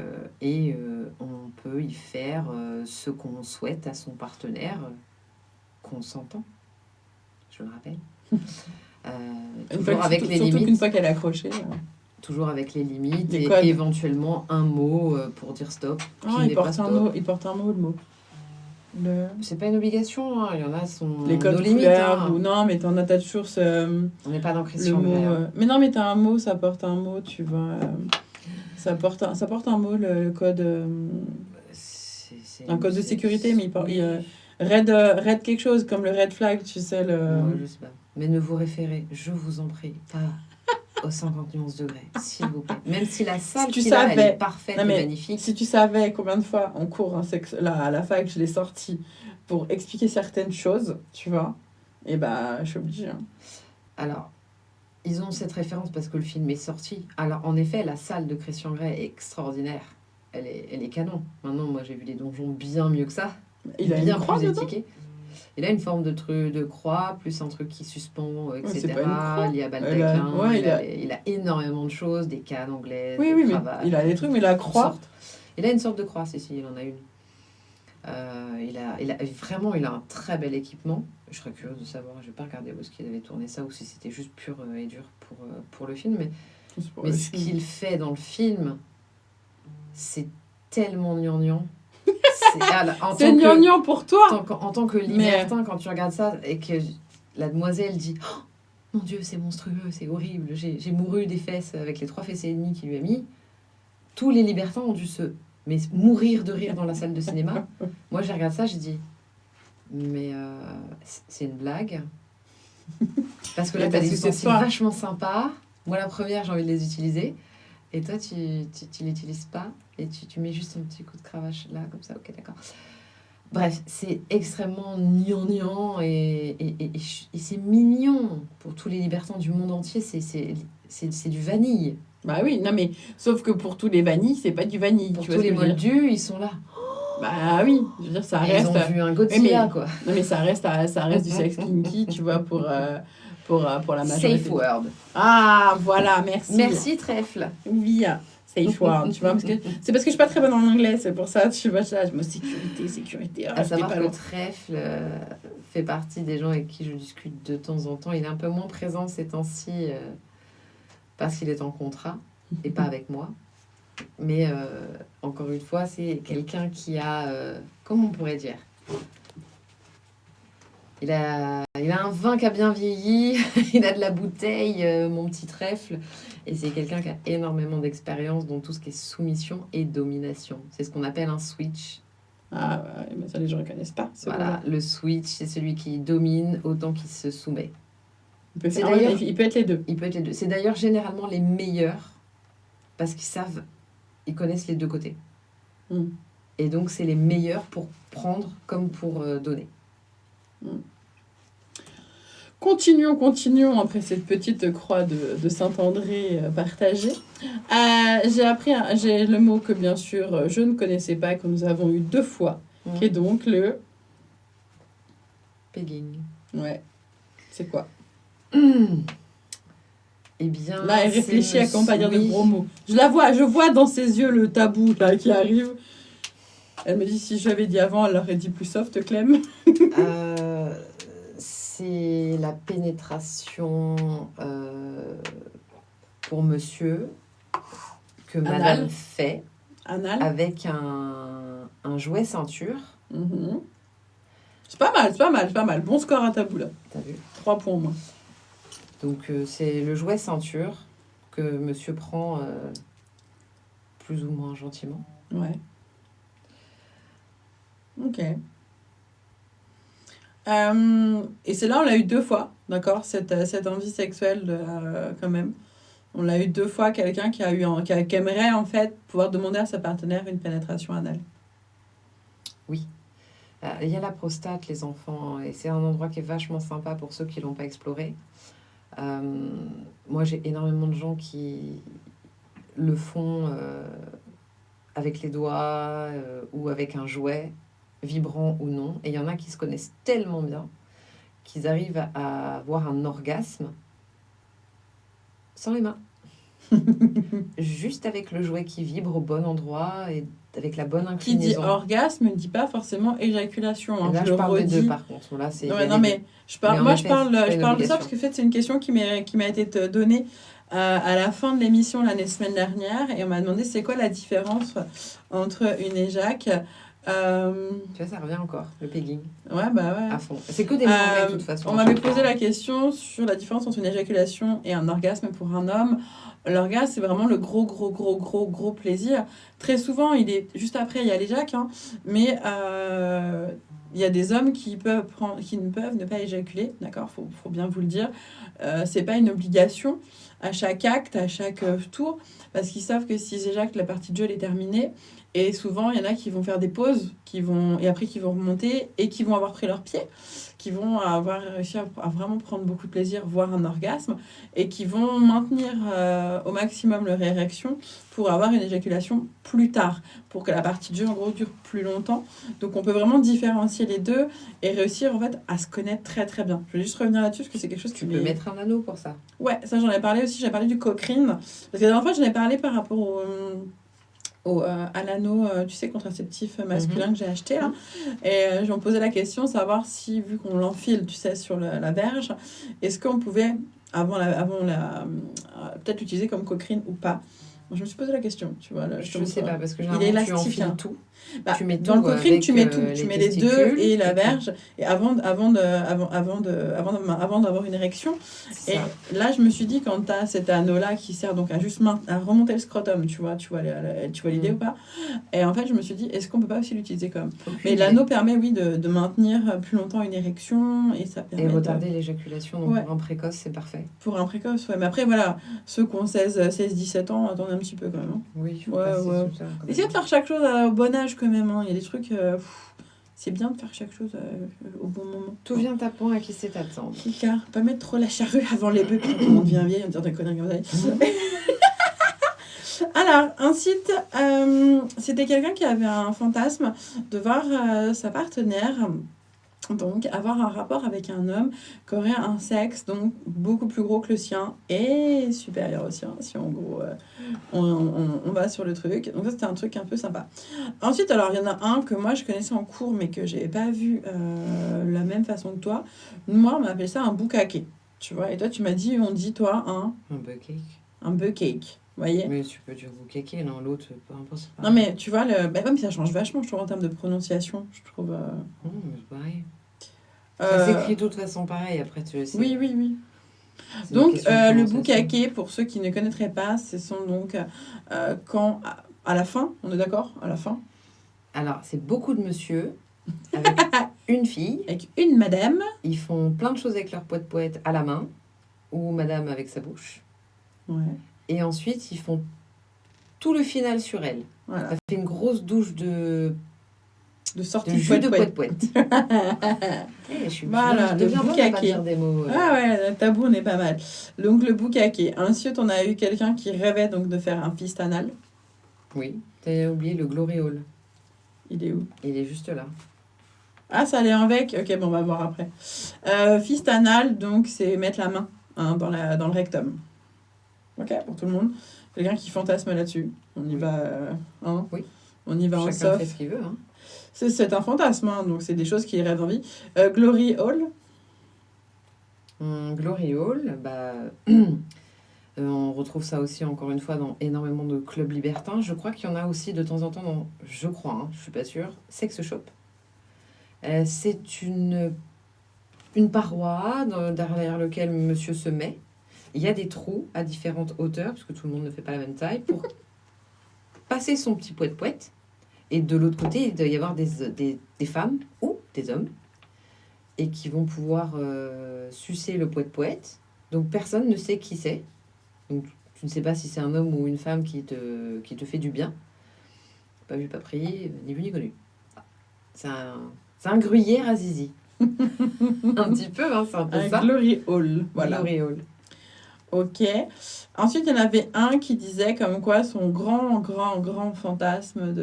[SPEAKER 2] on peut y faire ce qu'on souhaite à son partenaire, consentant, je le rappelle. Toujours avec les
[SPEAKER 3] surtout qu'une
[SPEAKER 2] limites.
[SPEAKER 3] fois qu'elle est accrochée.
[SPEAKER 2] Toujours avec les limites
[SPEAKER 3] Des
[SPEAKER 2] et
[SPEAKER 3] codes.
[SPEAKER 2] éventuellement un mot pour dire stop. qui
[SPEAKER 3] Il
[SPEAKER 2] n'est pas
[SPEAKER 3] porte un
[SPEAKER 2] stop.
[SPEAKER 3] mot, le mot.
[SPEAKER 2] C'est pas une obligation, hein. Il y en a qui sont
[SPEAKER 3] Les codes
[SPEAKER 2] nos limites.
[SPEAKER 3] couleurs,
[SPEAKER 2] Hein.
[SPEAKER 3] ou non, mais t'as toujours
[SPEAKER 2] On n'est pas dans
[SPEAKER 3] le
[SPEAKER 2] Christian
[SPEAKER 3] mot.
[SPEAKER 2] Grey, hein.
[SPEAKER 3] Mais non, mais t'as un mot, ça porte un mot, tu vois. Ça porte un mot, le code.
[SPEAKER 2] C'est
[SPEAKER 3] Un code de
[SPEAKER 2] c'est-
[SPEAKER 3] sécurité, mais
[SPEAKER 2] oui.
[SPEAKER 3] red quelque chose, comme le red flag, tu sais.
[SPEAKER 2] Non, je sais pas. Mais ne vous référez, je vous en prie, pas aux 50 nuances degrés, s'il vous plaît. Même si la salle
[SPEAKER 3] Si tu
[SPEAKER 2] qu'il a, elle
[SPEAKER 3] savais.
[SPEAKER 2] est parfaite
[SPEAKER 3] Non,
[SPEAKER 2] et
[SPEAKER 3] mais
[SPEAKER 2] magnifique.
[SPEAKER 3] Si tu savais combien de fois en cours à la fac, je l'ai sorti pour expliquer certaines choses, tu vois, et bah, je suis obligée. Hein.
[SPEAKER 2] Alors, ils ont cette référence parce que le film est sorti. Alors, en effet, la salle de Christian Grey est extraordinaire. Elle est canon. Maintenant, moi, j'ai vu des donjons bien mieux que ça.
[SPEAKER 3] Il a
[SPEAKER 2] bien
[SPEAKER 3] une croix
[SPEAKER 2] plus
[SPEAKER 3] dedans.
[SPEAKER 2] étiqué. Il a une forme de croix, plus un truc qui suspend, etc.
[SPEAKER 3] c'est pas une croix.
[SPEAKER 2] Il y a baldaquin,
[SPEAKER 3] Ouais,
[SPEAKER 2] il a énormément de choses, des cannes anglaises,
[SPEAKER 3] Oui,
[SPEAKER 2] des
[SPEAKER 3] mais
[SPEAKER 2] cravates,
[SPEAKER 3] il a des trucs, mais la
[SPEAKER 2] toutes
[SPEAKER 3] croix.
[SPEAKER 2] sortes. Il a une sorte de croix, si, il en a une. Il a un très bel équipement. Je serais curieuse de savoir, je vais pas regarder où est-ce qu'il avait tourné ça ou si c'était juste pur et dur pour le film. Mais ce qu'il fait dans le film, c'est tellement gnangnan.
[SPEAKER 3] C'est gnangnan pour toi.
[SPEAKER 2] En tant que libertin, quand tu regardes ça et que la demoiselle dit oh, mon Dieu, c'est monstrueux, c'est horrible, j'ai mouru des fesses avec les 3 fessées et demie qu'il lui a mis. Tous les libertins ont dû mourir de rire dans la salle de cinéma. Moi, je regarde ça, je dis mais c'est une blague. Parce que là, tu as des ustensiles vachement sympas. Moi, la première, j'ai envie de les utiliser. Et toi, tu l'utilises pas. Et tu mets juste un petit coup de cravache là, comme ça. Ok, d'accord. Bref, c'est extrêmement gnangnan et c'est mignon pour tous les libertins du monde entier. C'est du vanille.
[SPEAKER 3] Bah oui, non mais sauf que pour tous les vanilles, c'est pas du vanille.
[SPEAKER 2] Pour tous les moldus, ils sont là.
[SPEAKER 3] Bah oui, je veux dire, ça reste.
[SPEAKER 2] Ils ont vu un Godzilla, quoi.
[SPEAKER 3] Non mais ça reste du sex kinky, tu vois, pour la majorité.
[SPEAKER 2] Safe word.
[SPEAKER 3] Ah voilà, merci.
[SPEAKER 2] Merci Trèfle.
[SPEAKER 3] Oui, safe word, tu vois, parce que je suis pas très bonne en anglais, c'est pour ça, tu vois, je me sécurité.
[SPEAKER 2] À savoir que Trèfle fait partie des gens avec qui je discute de temps en temps. Il est un peu moins présent ces temps-ci parce qu'il est en contrat et pas avec moi. Mais encore une fois, c'est quelqu'un qui a, comment on pourrait dire, il a un vin qui a bien vieilli, il a de la bouteille, mon petit Trèfle, et c'est quelqu'un qui a énormément d'expérience dans tout ce qui est soumission et domination. C'est ce qu'on appelle un switch.
[SPEAKER 3] Ah, ouais, mais ça les gens ne connaissent pas.
[SPEAKER 2] Voilà, le switch, c'est celui qui domine autant qu'il se soumet.
[SPEAKER 3] Il peut être les deux.
[SPEAKER 2] Il peut être les deux. C'est d'ailleurs généralement les meilleurs parce ils connaissent les deux côtés. Et donc, c'est les meilleurs pour prendre comme pour donner.
[SPEAKER 3] Continuons après cette petite croix de Saint-André partagée. J'ai le mot que, bien sûr, je ne connaissais pas, que nous avons eu 2 fois, qui est donc le...
[SPEAKER 2] Pegging.
[SPEAKER 3] Ouais. C'est quoi
[SPEAKER 2] Eh bien,
[SPEAKER 3] là, elle réfléchit à comment pas dire de gros mots. Je vois dans ses yeux le tabou là, qui arrive. Elle me dit, si je l'avais dit avant, elle aurait dit plus soft, Clem.
[SPEAKER 2] C'est la pénétration pour monsieur que
[SPEAKER 3] Anal.
[SPEAKER 2] madame fait
[SPEAKER 3] Anal.
[SPEAKER 2] avec un jouet ceinture.
[SPEAKER 3] Mm-hmm. C'est pas mal. Bon score à tabou là.
[SPEAKER 2] T'as vu ?
[SPEAKER 3] 3 points au moins.
[SPEAKER 2] Donc, c'est le jouet ceinture que monsieur prend plus ou moins gentiment.
[SPEAKER 3] Ouais. Ok. Et c'est là, on l'a eu 2 fois, d'accord, cette envie sexuelle, quand même. On l'a eu 2 fois, quelqu'un qui aimerait, en fait, pouvoir demander à sa partenaire une pénétration anale.
[SPEAKER 2] Oui. Il y a la prostate, les enfants, et c'est un endroit qui est vachement sympa pour ceux qui ne l'ont pas exploré. Moi, j'ai énormément de gens qui le font avec les doigts ou avec un jouet, vibrant ou non. Et il y en a qui se connaissent tellement bien qu'ils arrivent à avoir un orgasme sans les mains. Juste avec le jouet qui vibre au bon endroit et avec la bonne inclinaison.
[SPEAKER 3] Qui dit orgasme ne dit pas forcément éjaculation. Hein.
[SPEAKER 2] Là, je parle des deux, par contre. Là, c'est
[SPEAKER 3] je parle de ça parce que en fait, c'est une question qui m'a été donnée à la fin de l'émission la semaine dernière. Et on m'a demandé c'est quoi la différence entre une éjac...
[SPEAKER 2] Tu vois, ça revient encore, le pegging.
[SPEAKER 3] Ouais.
[SPEAKER 2] À fond. C'est que des mots anglais, de toute façon.
[SPEAKER 3] On m'avait posé la question sur la différence entre une éjaculation et un orgasme pour un homme. L'orgasme, c'est vraiment le gros plaisir. Très souvent, il est juste après, il y a l'éjac, hein, mais il y a des hommes qui ne peuvent ne pas éjaculer, d'accord, faut bien vous le dire. C'est pas une obligation à chaque acte, à chaque tour, parce qu'ils savent que s'ils éjaculent, la partie de jeu est terminée. Et souvent, il y en a qui vont faire des pauses, et après qui vont remonter et qui vont avoir pris leur pied, qui vont avoir réussi à vraiment prendre beaucoup de plaisir, voire un orgasme, et qui vont maintenir au maximum leur érection pour avoir une éjaculation plus tard, pour que la partie de jeu, en gros, dure plus longtemps. Donc, on peut vraiment différencier les deux et réussir, en fait, à se connaître très, très bien. Je vais juste revenir là-dessus, parce que c'est quelque chose
[SPEAKER 2] Tu peux mettre un anneau pour ça.
[SPEAKER 3] Ouais, ça, j'en ai parlé aussi. J'ai parlé du Cochrane. Parce que la dernière fois, j'en ai parlé par rapport à l'anneau, tu sais, contraceptif masculin que j'ai acheté là. Et je me posais la question, savoir si, vu qu'on l'enfile, tu sais, sur la verge, est-ce qu'on pouvait, peut-être l'utiliser comme coquerine ou pas. Moi, je me suis posé la question, tu vois. Là,
[SPEAKER 2] Je ne sais pas, parce que
[SPEAKER 3] il est
[SPEAKER 2] généralement, tu
[SPEAKER 3] élastique,
[SPEAKER 2] enfiles
[SPEAKER 3] hein.
[SPEAKER 2] tout.
[SPEAKER 3] Bah,
[SPEAKER 2] Tu mets
[SPEAKER 3] dans
[SPEAKER 2] tout
[SPEAKER 3] le coquerine,
[SPEAKER 2] avec,
[SPEAKER 3] tu mets tout.
[SPEAKER 2] les
[SPEAKER 3] Tu mets les deux
[SPEAKER 2] testicules,
[SPEAKER 3] et la
[SPEAKER 2] et puis-
[SPEAKER 3] verge. Et avant d'avoir une érection.
[SPEAKER 2] C'est
[SPEAKER 3] Et
[SPEAKER 2] ça.
[SPEAKER 3] là, je me suis dit, quand tu as cet anneau-là qui sert donc à juste à remonter le scrotum, tu vois l'idée ou pas? Et en fait, je me suis dit, est-ce qu'on peut pas aussi l'utiliser comme...
[SPEAKER 2] Aucune
[SPEAKER 3] Mais
[SPEAKER 2] idée.
[SPEAKER 3] l'anneau permet, oui, de maintenir plus longtemps une érection et ça permet
[SPEAKER 2] Et retarder l'éjaculation, donc
[SPEAKER 3] Ouais.
[SPEAKER 2] pour un précoce, c'est parfait.
[SPEAKER 3] pour un précoce, ouais. Mais après, voilà, ceux qui ont 16-17 ans, attendez un petit peu quand même. Hein.
[SPEAKER 2] Oui, il faut
[SPEAKER 3] Ouais,
[SPEAKER 2] passer
[SPEAKER 3] ouais.
[SPEAKER 2] sous ça, quand même.
[SPEAKER 3] Essayez de faire chaque chose au bon âge quand même. Hein. Il y a des trucs... c'est bien de faire chaque chose au bon moment.
[SPEAKER 2] Tout vient tapant à qui sait t'attendre.
[SPEAKER 3] Car pas mettre trop la charrue avant les bœufs, quand on devient vieille, on dit des conneries comme ça. Alors, ensuite, c'était quelqu'un qui avait un fantasme de voir sa partenaire donc avoir un rapport avec un homme qui aurait un sexe donc beaucoup plus gros que le sien et supérieur au sien, si en gros on va sur le truc. Donc ça, c'était un truc un peu sympa. Ensuite, alors, il y en a un que moi, je connaissais en cours, mais que j'ai pas vu la même façon que toi. Moi, on m'appelait ça un bukkake, tu vois. Et toi, tu m'as dit, on dit, toi,
[SPEAKER 2] Un bukkake.
[SPEAKER 3] un bukkake. Vous voyez?
[SPEAKER 2] Mais tu peux dire bukkake, non, l'autre, peu importe. c'est pas-
[SPEAKER 3] Non, mais tu vois, mais ça change vachement, je trouve, en termes de prononciation. Je trouve.
[SPEAKER 2] Non, mais c'est pareil. Ça
[SPEAKER 3] euh,
[SPEAKER 2] s'écrit de toute façon pareil, après tu sais.
[SPEAKER 3] Oui.
[SPEAKER 2] c'est une
[SPEAKER 3] Donc,
[SPEAKER 2] question de
[SPEAKER 3] le
[SPEAKER 2] prononciation.
[SPEAKER 3] bukkake, pour ceux qui ne connaîtraient pas, ce sont donc quand, à la fin, on est d'accord? À la fin,
[SPEAKER 2] Alors, c'est beaucoup de monsieur avec une fille.
[SPEAKER 3] avec une madame.
[SPEAKER 2] Ils font plein de choses avec leur poète-poète à la main, ou madame avec sa bouche.
[SPEAKER 3] Ouais,
[SPEAKER 2] Et ensuite, ils font tout le final sur elle.
[SPEAKER 3] voilà.
[SPEAKER 2] Ça fait une grosse douche de
[SPEAKER 3] Sortie
[SPEAKER 2] jus de
[SPEAKER 3] poète.
[SPEAKER 2] poète-poète. Je suis
[SPEAKER 3] Voilà,
[SPEAKER 2] je
[SPEAKER 3] le
[SPEAKER 2] deviens bonne à pas
[SPEAKER 3] bukkake.
[SPEAKER 2] dire des mots.
[SPEAKER 3] Ah ouais, le tabou, on est pas mal. Donc, le bukkake. Ensuite, on a eu quelqu'un qui rêvait donc de faire un fist anal.
[SPEAKER 2] Oui, t'as oublié le gloriole.
[SPEAKER 3] Il est où?
[SPEAKER 2] Il est juste là.
[SPEAKER 3] Ah, ça allait avec? Ok, bon, on va voir après. Fist anal, donc, c'est mettre la main dans le rectum. Ok, pour tout le monde. Quelqu'un qui fantasme là-dessus. On y
[SPEAKER 2] Oui.
[SPEAKER 3] va, hein?
[SPEAKER 2] Oui.
[SPEAKER 3] On y va en
[SPEAKER 2] Chacun
[SPEAKER 3] soft.
[SPEAKER 2] fait ce qu'il veut. Hein.
[SPEAKER 3] C'est un fantasme, hein, donc c'est des choses qui rêvent d'envie. Glory Hall.
[SPEAKER 2] Glory Hall, on retrouve ça aussi encore une fois dans énormément de clubs libertins. Je crois qu'il y en a aussi de temps en temps dans, je crois, hein, je suis pas sûre, Sex Shop. C'est une paroi derrière laquelle monsieur se met. Il y a des trous à différentes hauteurs, parce que tout le monde ne fait pas la même taille, pour passer son petit poète-poète. Et de l'autre côté, il doit y avoir des femmes ou des hommes et qui vont pouvoir sucer le poète-poète. Donc personne ne sait qui c'est. Donc tu ne sais pas si c'est un homme ou une femme qui te fait du bien. Pas vu, pas pris, ni vu ni connu. C'est un gruyère à zizi. Un petit peu, hein, c'est un peu
[SPEAKER 3] Un
[SPEAKER 2] ça.
[SPEAKER 3] Glory Hall. Voilà.
[SPEAKER 2] Glory Hall.
[SPEAKER 3] Ok. Ensuite, il y en avait un qui disait comme quoi son grand fantasme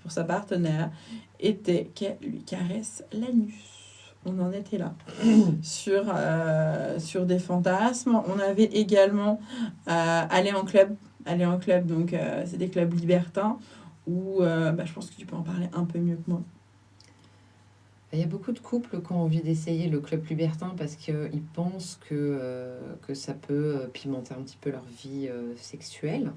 [SPEAKER 3] pour sa partenaire était qu'elle lui caresse l'anus. On en était là. sur des fantasmes. On avait également aller en club. Aller en club, donc c'est des clubs libertins où je pense que tu peux en parler un peu mieux que moi.
[SPEAKER 2] Il y a beaucoup de couples qui ont envie d'essayer le club libertin parce qu'ils pensent que ça peut pimenter un petit peu leur vie sexuelle.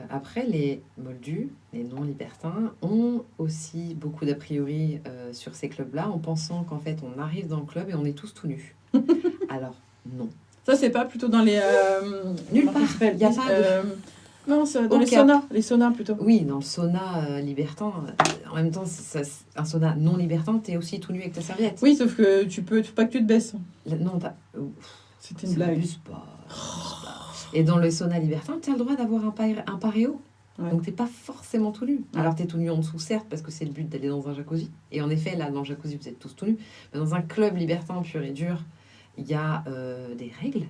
[SPEAKER 2] Après, les moldus, les non-libertins, ont aussi beaucoup d'a priori sur ces clubs-là en pensant qu'en fait, on arrive dans le club et on est tous tout nus. Alors, non.
[SPEAKER 3] Ça, c'est pas plutôt dans les...
[SPEAKER 2] Nulle part. Il y a pas de...
[SPEAKER 3] Non, c'est dans
[SPEAKER 2] Aucun.
[SPEAKER 3] les saunas plutôt.
[SPEAKER 2] Oui, dans le sauna libertin, en même temps, un sauna non libertin, t'es aussi tout nu avec ta serviette.
[SPEAKER 3] Oui, sauf que faut pas que tu te baisses.
[SPEAKER 2] Non, t'as...
[SPEAKER 3] C'était une blague.
[SPEAKER 2] Abuse pas. Et dans le sauna libertin, tu as le droit d'avoir un paréo.
[SPEAKER 3] Ouais.
[SPEAKER 2] Donc, tu n'es pas forcément tout nu. Alors, tu es tout nu en dessous, certes, parce que c'est le but d'aller dans un jacuzzi. Et en effet, là, dans le jacuzzi, vous êtes tous tout nus. Mais dans un club libertin pur et dur, il y a des règles.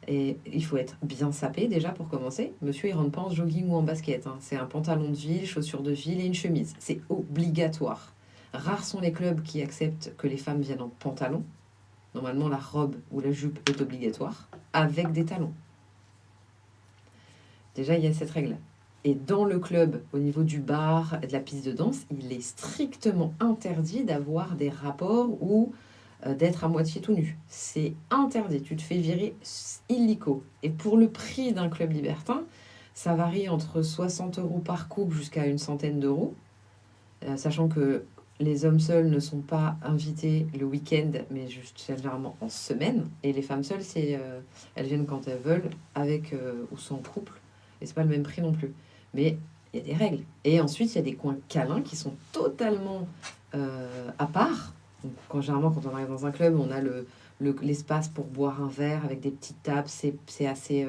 [SPEAKER 2] Et il faut être bien sapé, déjà, pour commencer. Monsieur, il rentre pas en jogging ou en basket. Hein. C'est un pantalon de ville, chaussures de ville et une chemise. C'est obligatoire. Rares sont les clubs qui acceptent que les femmes viennent en pantalon. Normalement, la robe ou la jupe est obligatoire, avec des talons. Déjà, il y a cette règle. Et dans le club, au niveau du bar, de la piste de danse, il est strictement interdit d'avoir des rapports ou d'être à moitié tout nu. C'est interdit. Tu te fais virer illico. Et pour le prix d'un club libertin, ça varie entre 60 € par couple jusqu'à une centaine d'euros. Sachant que les hommes seuls ne sont pas invités le week-end, mais juste généralement en semaine. Et les femmes seules, elles viennent quand elles veulent, avec ou sans couple. Et c'est pas le même prix non plus. Mais il y a des règles. Et ensuite, il y a des coins câlins qui sont totalement à part. Donc, généralement, quand on arrive dans un club, on a l'espace pour boire un verre avec des petites tables. C'est assez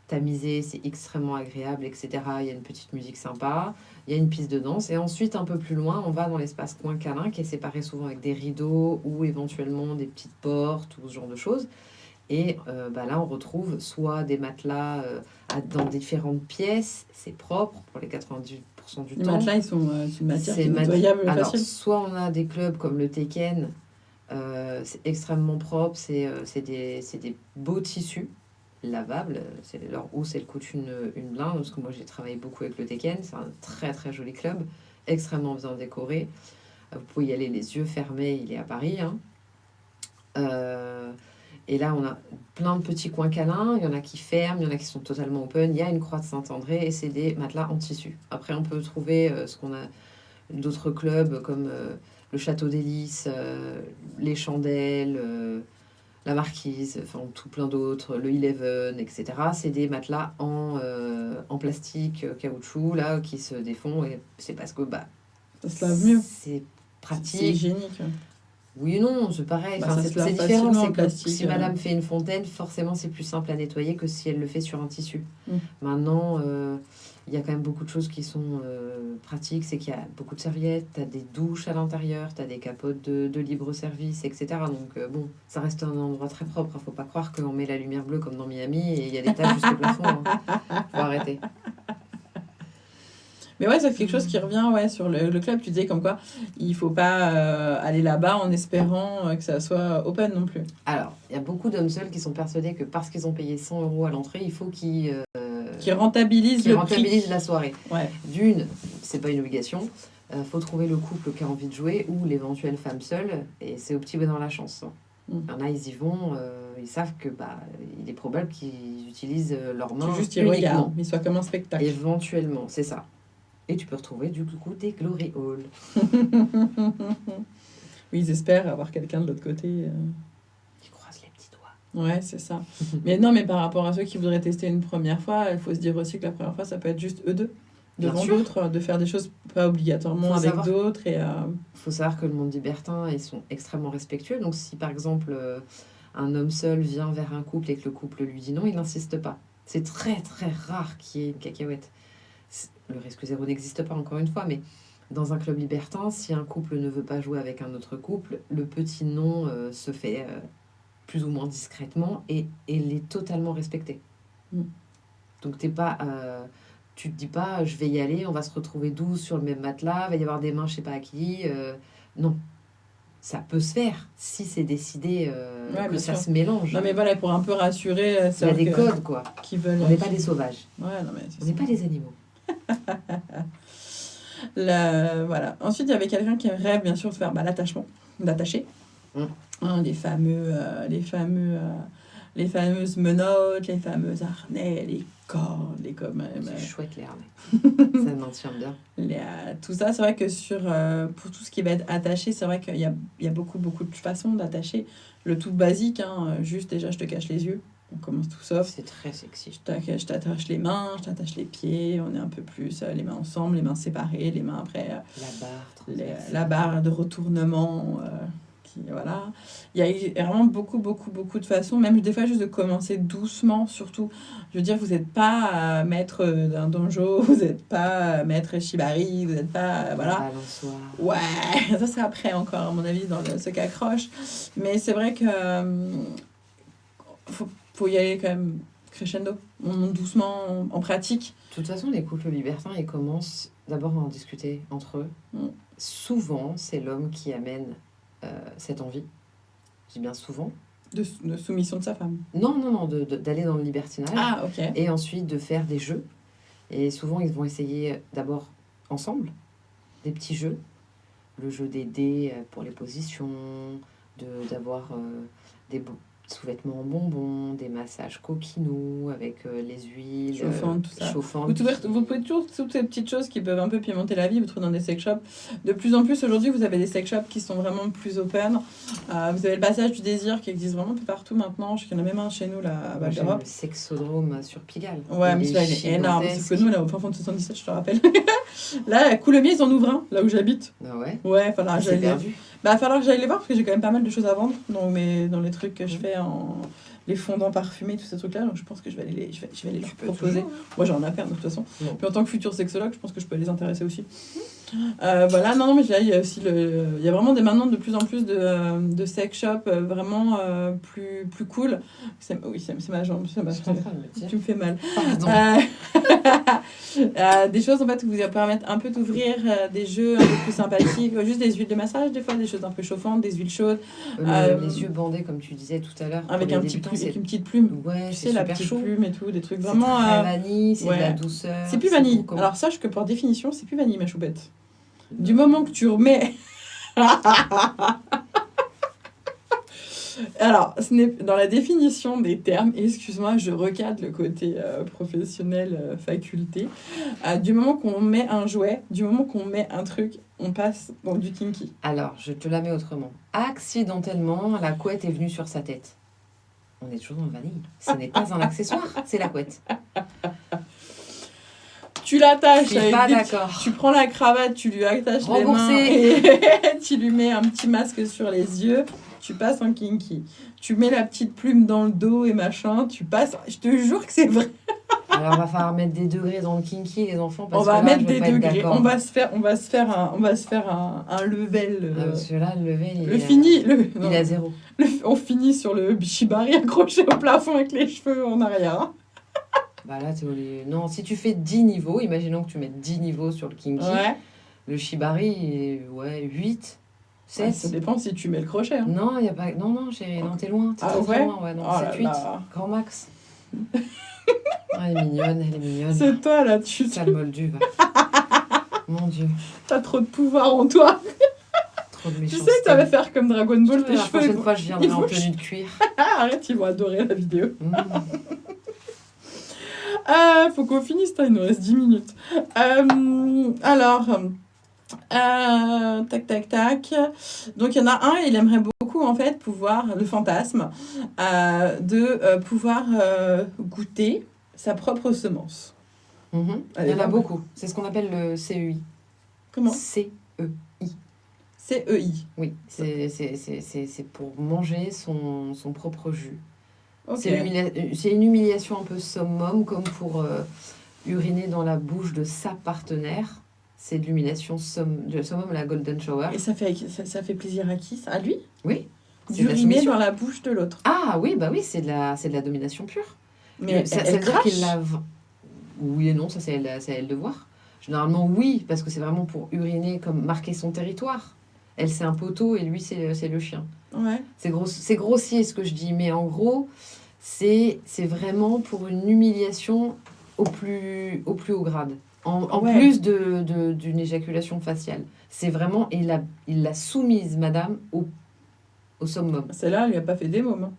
[SPEAKER 2] tamisé, c'est extrêmement agréable, etc. Il y a une petite musique sympa. Il y a une piste de danse. Et ensuite, un peu plus loin, on va dans l'espace coin câlin qui est séparé souvent avec des rideaux ou éventuellement des petites portes ou ce genre de choses. Et là, on retrouve soit des matelas dans différentes pièces. C'est propre pour les 90% du temps.
[SPEAKER 3] Les matelas, ils sont une matière qui est
[SPEAKER 2] Alors,
[SPEAKER 3] nettoyable facile.
[SPEAKER 2] soit on a des clubs comme le Tekken, c'est extrêmement propre. C'est des beaux tissus lavables. C'est leur housse, elle coûte une blinde. Parce que moi, j'ai travaillé beaucoup avec le Tekken. C'est un très, très joli club, extrêmement bien décoré. Vous pouvez y aller les yeux fermés. Il est à Paris, hein. Et là, on a plein de petits coins câlins. Il y en a qui ferment, il y en a qui sont totalement open. Il y a une croix de Saint-André et c'est des matelas en tissu. Après, on peut trouver ce qu'on a d'autres clubs comme le Château d'Hélice, les Chandelles, la Marquise, enfin tout plein d'autres, le Eleven, etc. C'est des matelas en plastique, caoutchouc, là, qui se défont. Et c'est parce que
[SPEAKER 3] ça se lave mieux.
[SPEAKER 2] C'est pratique.
[SPEAKER 3] C'est hygiénique.
[SPEAKER 2] Oui et non, c'est pareil.
[SPEAKER 3] Ça
[SPEAKER 2] c'est
[SPEAKER 3] se lave
[SPEAKER 2] différent.
[SPEAKER 3] facilement en
[SPEAKER 2] C'est que
[SPEAKER 3] plastique.
[SPEAKER 2] si madame fait une fontaine, forcément, c'est plus simple à nettoyer que si elle le fait sur un tissu.
[SPEAKER 3] Mm.
[SPEAKER 2] Maintenant, il y a quand même beaucoup de choses qui sont pratiques. C'est qu'il y a beaucoup de serviettes, tu as des douches à l'intérieur, tu as des capotes de libre-service, etc. Donc, bon, ça reste un endroit très propre. Il ne faut pas croire qu'on met la lumière bleue comme dans Miami et il y a des taches jusqu'au plafond. Hein. Faut arrêter.
[SPEAKER 3] Mais ouais, c'est quelque chose qui revient sur le club. Tu disais comme quoi il faut pas aller là-bas en espérant que ça soit open non plus.
[SPEAKER 2] Alors, il y a beaucoup d'hommes seuls qui sont persuadés que parce qu'ils ont payé 100 € à l'entrée, il faut qu'ils
[SPEAKER 3] rentabilisent le prix.
[SPEAKER 2] La soirée.
[SPEAKER 3] Ouais.
[SPEAKER 2] D'une, c'est pas une obligation. Faut trouver le couple qui a envie de jouer ou l'éventuelle femme seule. Et c'est au petit bonheur la chance. Il y en a, ils y vont. Ils savent que il est probable qu'ils utilisent leurs mains
[SPEAKER 3] Juste ils
[SPEAKER 2] uniquement.
[SPEAKER 3] regardent, mais soit comme un spectacle.
[SPEAKER 2] Éventuellement, c'est ça. Et tu peux retrouver du coup des glory halls.
[SPEAKER 3] Oui, ils espèrent avoir quelqu'un de l'autre côté.
[SPEAKER 2] Qui croise les petits doigts.
[SPEAKER 3] Ouais, c'est ça. Mais non, mais par rapport à ceux qui voudraient tester une première fois, il faut se dire aussi que la première fois, ça peut être juste eux deux. Devant d'autres, de faire des choses pas obligatoirement avec d'autres. Il
[SPEAKER 2] faut savoir que le monde libertin, ils sont extrêmement respectueux. Donc si par exemple un homme seul vient vers un couple et que le couple lui dit non, il n'insiste pas. C'est très très rare qu'il y ait une cacahuète. Le risque zéro n'existe pas, encore une fois, mais dans un club libertin, si un couple ne veut pas jouer avec un autre couple, le petit non se fait plus ou moins discrètement et il est totalement respecté. Donc tu te dis pas je vais y aller, on va se retrouver 12 sur le même matelas, il va y avoir des mains je sais pas à qui. Non, ça peut se faire si c'est décidé que ça se mélange.
[SPEAKER 3] Non mais voilà, pour un peu rassurer.
[SPEAKER 2] Il y a des codes quoi. On n'est pas des sauvages.
[SPEAKER 3] Ouais, non, mais
[SPEAKER 2] on n'est pas des animaux.
[SPEAKER 3] Voilà. Ensuite, il y avait quelqu'un qui rêve bien sûr de faire d'attacher. Les fameuses menottes, les fameux harnais, les cordes, les comme.
[SPEAKER 2] C'est chouette les harnais. Ça maintient bien.
[SPEAKER 3] Tout ça, c'est vrai que pour tout ce qui va être attaché, c'est vrai qu'il y a beaucoup de façons d'attacher. Le tout basique, juste déjà, je te cache les yeux. On commence tout soft.
[SPEAKER 2] C'est très sexy.
[SPEAKER 3] Je t'attache les mains, je t'attache les pieds. On est un peu plus les mains ensemble, les mains séparées, les mains après. La barre de retournement. Voilà. Il y a vraiment beaucoup de façons. Même des fois, juste de commencer doucement, surtout. Je veux dire, vous n'êtes pas maître d'un donjo, vous n'êtes pas maître shibari, vous n'êtes pas. Voilà. Ouais, ça c'est après encore, à mon avis, dans ce qui accroche. Mais c'est vrai que. Faut y aller quand même crescendo, doucement, en pratique.
[SPEAKER 2] De toute façon, les couples libertins, ils commencent d'abord à en discuter entre eux. Souvent, c'est l'homme qui amène cette envie. Je dis bien souvent.
[SPEAKER 3] De soumission de sa femme.
[SPEAKER 2] Non, d'aller dans le libertinage.
[SPEAKER 3] Ah, ok.
[SPEAKER 2] Et ensuite de faire des jeux. Et souvent, ils vont essayer d'abord ensemble des petits jeux. Le jeu des dés pour les positions, d'avoir des sous-vêtements en bonbons, des massages coquinous avec les huiles
[SPEAKER 3] Chauffantes, tout ça.
[SPEAKER 2] chauffantes.
[SPEAKER 3] Vous pouvez toujours, toutes ces petites choses qui peuvent un peu pimenter la vie, vous trouvez dans des sex shops. De plus en plus, aujourd'hui, vous avez des sex shops qui sont vraiment plus open. Vous avez le passage du désir qui existe vraiment un peu partout maintenant. Je sais qu'il y en a même un chez nous, là, à Val
[SPEAKER 2] J'ai
[SPEAKER 3] d'Europe.
[SPEAKER 2] le sexodrome sur Pigalle.
[SPEAKER 3] Ouais, mais celui-là, il est énorme. Sauf que nous, là, au fin fond de 77, je te rappelle. Là, à Coulommiers, ils en ouvrent un, là où j'habite.
[SPEAKER 2] Ah ouais.
[SPEAKER 3] Ouais, falloir
[SPEAKER 2] C'est perdu.
[SPEAKER 3] va falloir que j'aille les voir parce que j'ai quand même pas mal de choses à vendre dans les trucs que je fais les fondants parfumés, tous ces trucs-là. Donc je pense que je vais aller leur proposer. Moi, j'en ai plein de toute façon.
[SPEAKER 2] Non.
[SPEAKER 3] Puis en tant que futur sexologue, je pense que je peux les intéresser aussi. Voilà, non, mais là, il y a aussi il y a vraiment maintenant de plus en plus de sex shop vraiment plus cool. Oui, c'est ma jambe,
[SPEAKER 2] Je suis en train de me dire.
[SPEAKER 3] tu me fais mal.
[SPEAKER 2] Pardon.
[SPEAKER 3] Des choses en fait qui vous permettent un peu d'ouvrir des jeux un peu plus sympathiques, juste des huiles de massage des fois, des choses un peu chauffantes, des huiles chaudes.
[SPEAKER 2] Les yeux bandés, comme tu disais tout à l'heure.
[SPEAKER 3] Avec
[SPEAKER 2] pour
[SPEAKER 3] un
[SPEAKER 2] les
[SPEAKER 3] petit
[SPEAKER 2] débutants,
[SPEAKER 3] avec
[SPEAKER 2] c'est
[SPEAKER 3] une petite plume.
[SPEAKER 2] ouais,
[SPEAKER 3] Tu
[SPEAKER 2] c'est
[SPEAKER 3] sais, la
[SPEAKER 2] super
[SPEAKER 3] petite
[SPEAKER 2] chaud.
[SPEAKER 3] plume et tout, des trucs
[SPEAKER 2] C'est
[SPEAKER 3] vraiment.
[SPEAKER 2] très vanille, c'est de la
[SPEAKER 3] ouais.
[SPEAKER 2] douceur.
[SPEAKER 3] C'est plus vanille.
[SPEAKER 2] pour-
[SPEAKER 3] Alors sache que par définition, c'est plus vanille, ma choupette. Du moment que tu remets. Alors, ce n'est dans la définition des termes, excuse-moi, je recadre le côté professionnel, faculté. Du moment qu'on met un jouet, du moment qu'on met un truc, on passe dans du kinky.
[SPEAKER 2] Alors, je te la mets autrement. Accidentellement, la couette est venue sur sa tête. On est toujours dans le vanille. Ce n'est pas un accessoire, c'est la couette.
[SPEAKER 3] Tu l'attaches
[SPEAKER 2] Je suis
[SPEAKER 3] avec
[SPEAKER 2] pas
[SPEAKER 3] des
[SPEAKER 2] d'accord.
[SPEAKER 3] Tu prends la cravate, tu lui attaches les mains
[SPEAKER 2] Remboursé.
[SPEAKER 3] et tu lui mets un petit masque sur les yeux. Tu passes en kinky. Tu mets la petite plume dans le dos et machin. Tu passes. Je te jure que c'est vrai.
[SPEAKER 2] Alors, va falloir mettre des degrés dans le kinky, les enfants, parce
[SPEAKER 3] On va
[SPEAKER 2] que là,
[SPEAKER 3] mettre
[SPEAKER 2] je vais
[SPEAKER 3] des
[SPEAKER 2] pas être
[SPEAKER 3] degrés.
[SPEAKER 2] d'accord.
[SPEAKER 3] On va se faire un level.
[SPEAKER 2] Ah, parce que là, le level, il
[SPEAKER 3] le
[SPEAKER 2] est
[SPEAKER 3] fini.
[SPEAKER 2] il est à zéro.
[SPEAKER 3] On finit sur le shibari accroché au plafond avec les cheveux en arrière. Hein.
[SPEAKER 2] Bah là, non, si tu fais 10 niveaux, imaginons que tu mettes 10 niveaux sur le kinky,
[SPEAKER 3] Ouais.
[SPEAKER 2] le shibari, il est, 8, 7.
[SPEAKER 3] Ouais, ça dépend si tu mets le crochet. Hein.
[SPEAKER 2] Non, il y a pas... Non, chérie, non, t'es loin. T'es
[SPEAKER 3] Ah
[SPEAKER 2] très, très
[SPEAKER 3] ouais
[SPEAKER 2] loin, ouais, non,
[SPEAKER 3] Oh là
[SPEAKER 2] 7, 8,
[SPEAKER 3] là.
[SPEAKER 2] grand max. Ah, elle est mignonne.
[SPEAKER 3] C'est toi là, tu
[SPEAKER 2] Sale moldu, va. Mon Dieu,
[SPEAKER 3] as trop de pouvoir en toi.
[SPEAKER 2] trop de
[SPEAKER 3] Tu
[SPEAKER 2] méchanceté.
[SPEAKER 3] sais que ça va faire comme Dragon Ball, tes
[SPEAKER 2] La
[SPEAKER 3] cheveux.
[SPEAKER 2] prochaine fois, je viendrai
[SPEAKER 3] il
[SPEAKER 2] en
[SPEAKER 3] faut-
[SPEAKER 2] tenue de cuir.
[SPEAKER 3] Arrête, ils vont adorer la vidéo.
[SPEAKER 2] Mmh.
[SPEAKER 3] Faut qu'on finisse, il nous reste 10 minutes. Alors, tac. Donc, il y en a un, il aimerait beaucoup, en fait, pouvoir, le fantasme, de pouvoir goûter sa propre semence.
[SPEAKER 2] Mhm.
[SPEAKER 3] Elle
[SPEAKER 2] Il y
[SPEAKER 3] est
[SPEAKER 2] en a
[SPEAKER 3] pas
[SPEAKER 2] beaucoup. C'est ce qu'on appelle le CEI.
[SPEAKER 3] Comment
[SPEAKER 2] CEI.
[SPEAKER 3] CEI.
[SPEAKER 2] Oui, c'est pour manger son propre jus.
[SPEAKER 3] Ok.
[SPEAKER 2] C'est une humiliation un peu summum, comme pour uriner dans la bouche de sa partenaire. C'est de l'humiliation de summum, la golden shower.
[SPEAKER 3] Et ça fait plaisir à qui ça? À lui?
[SPEAKER 2] Oui. C'est de la
[SPEAKER 3] D'uriner
[SPEAKER 2] soumission.
[SPEAKER 3] dans la bouche de l'autre.
[SPEAKER 2] Ah oui, bah oui, c'est de la domination pure.
[SPEAKER 3] Mais
[SPEAKER 2] ça
[SPEAKER 3] elle
[SPEAKER 2] veut dire
[SPEAKER 3] crache.
[SPEAKER 2] qu'il l'a... Oui et non, ça c'est à elle de voir. Généralement oui, parce que c'est vraiment pour uriner, comme marquer son territoire. Elle c'est un poteau et lui c'est le chien.
[SPEAKER 3] Ouais.
[SPEAKER 2] C'est grossier ce que je dis, mais en gros, c'est vraiment pour une humiliation au plus haut grade. En
[SPEAKER 3] Ouais.
[SPEAKER 2] plus d'une éjaculation faciale. C'est vraiment, il l'a soumise, madame, au summum.
[SPEAKER 3] Celle-là, elle lui a pas fait des mômes. Hein.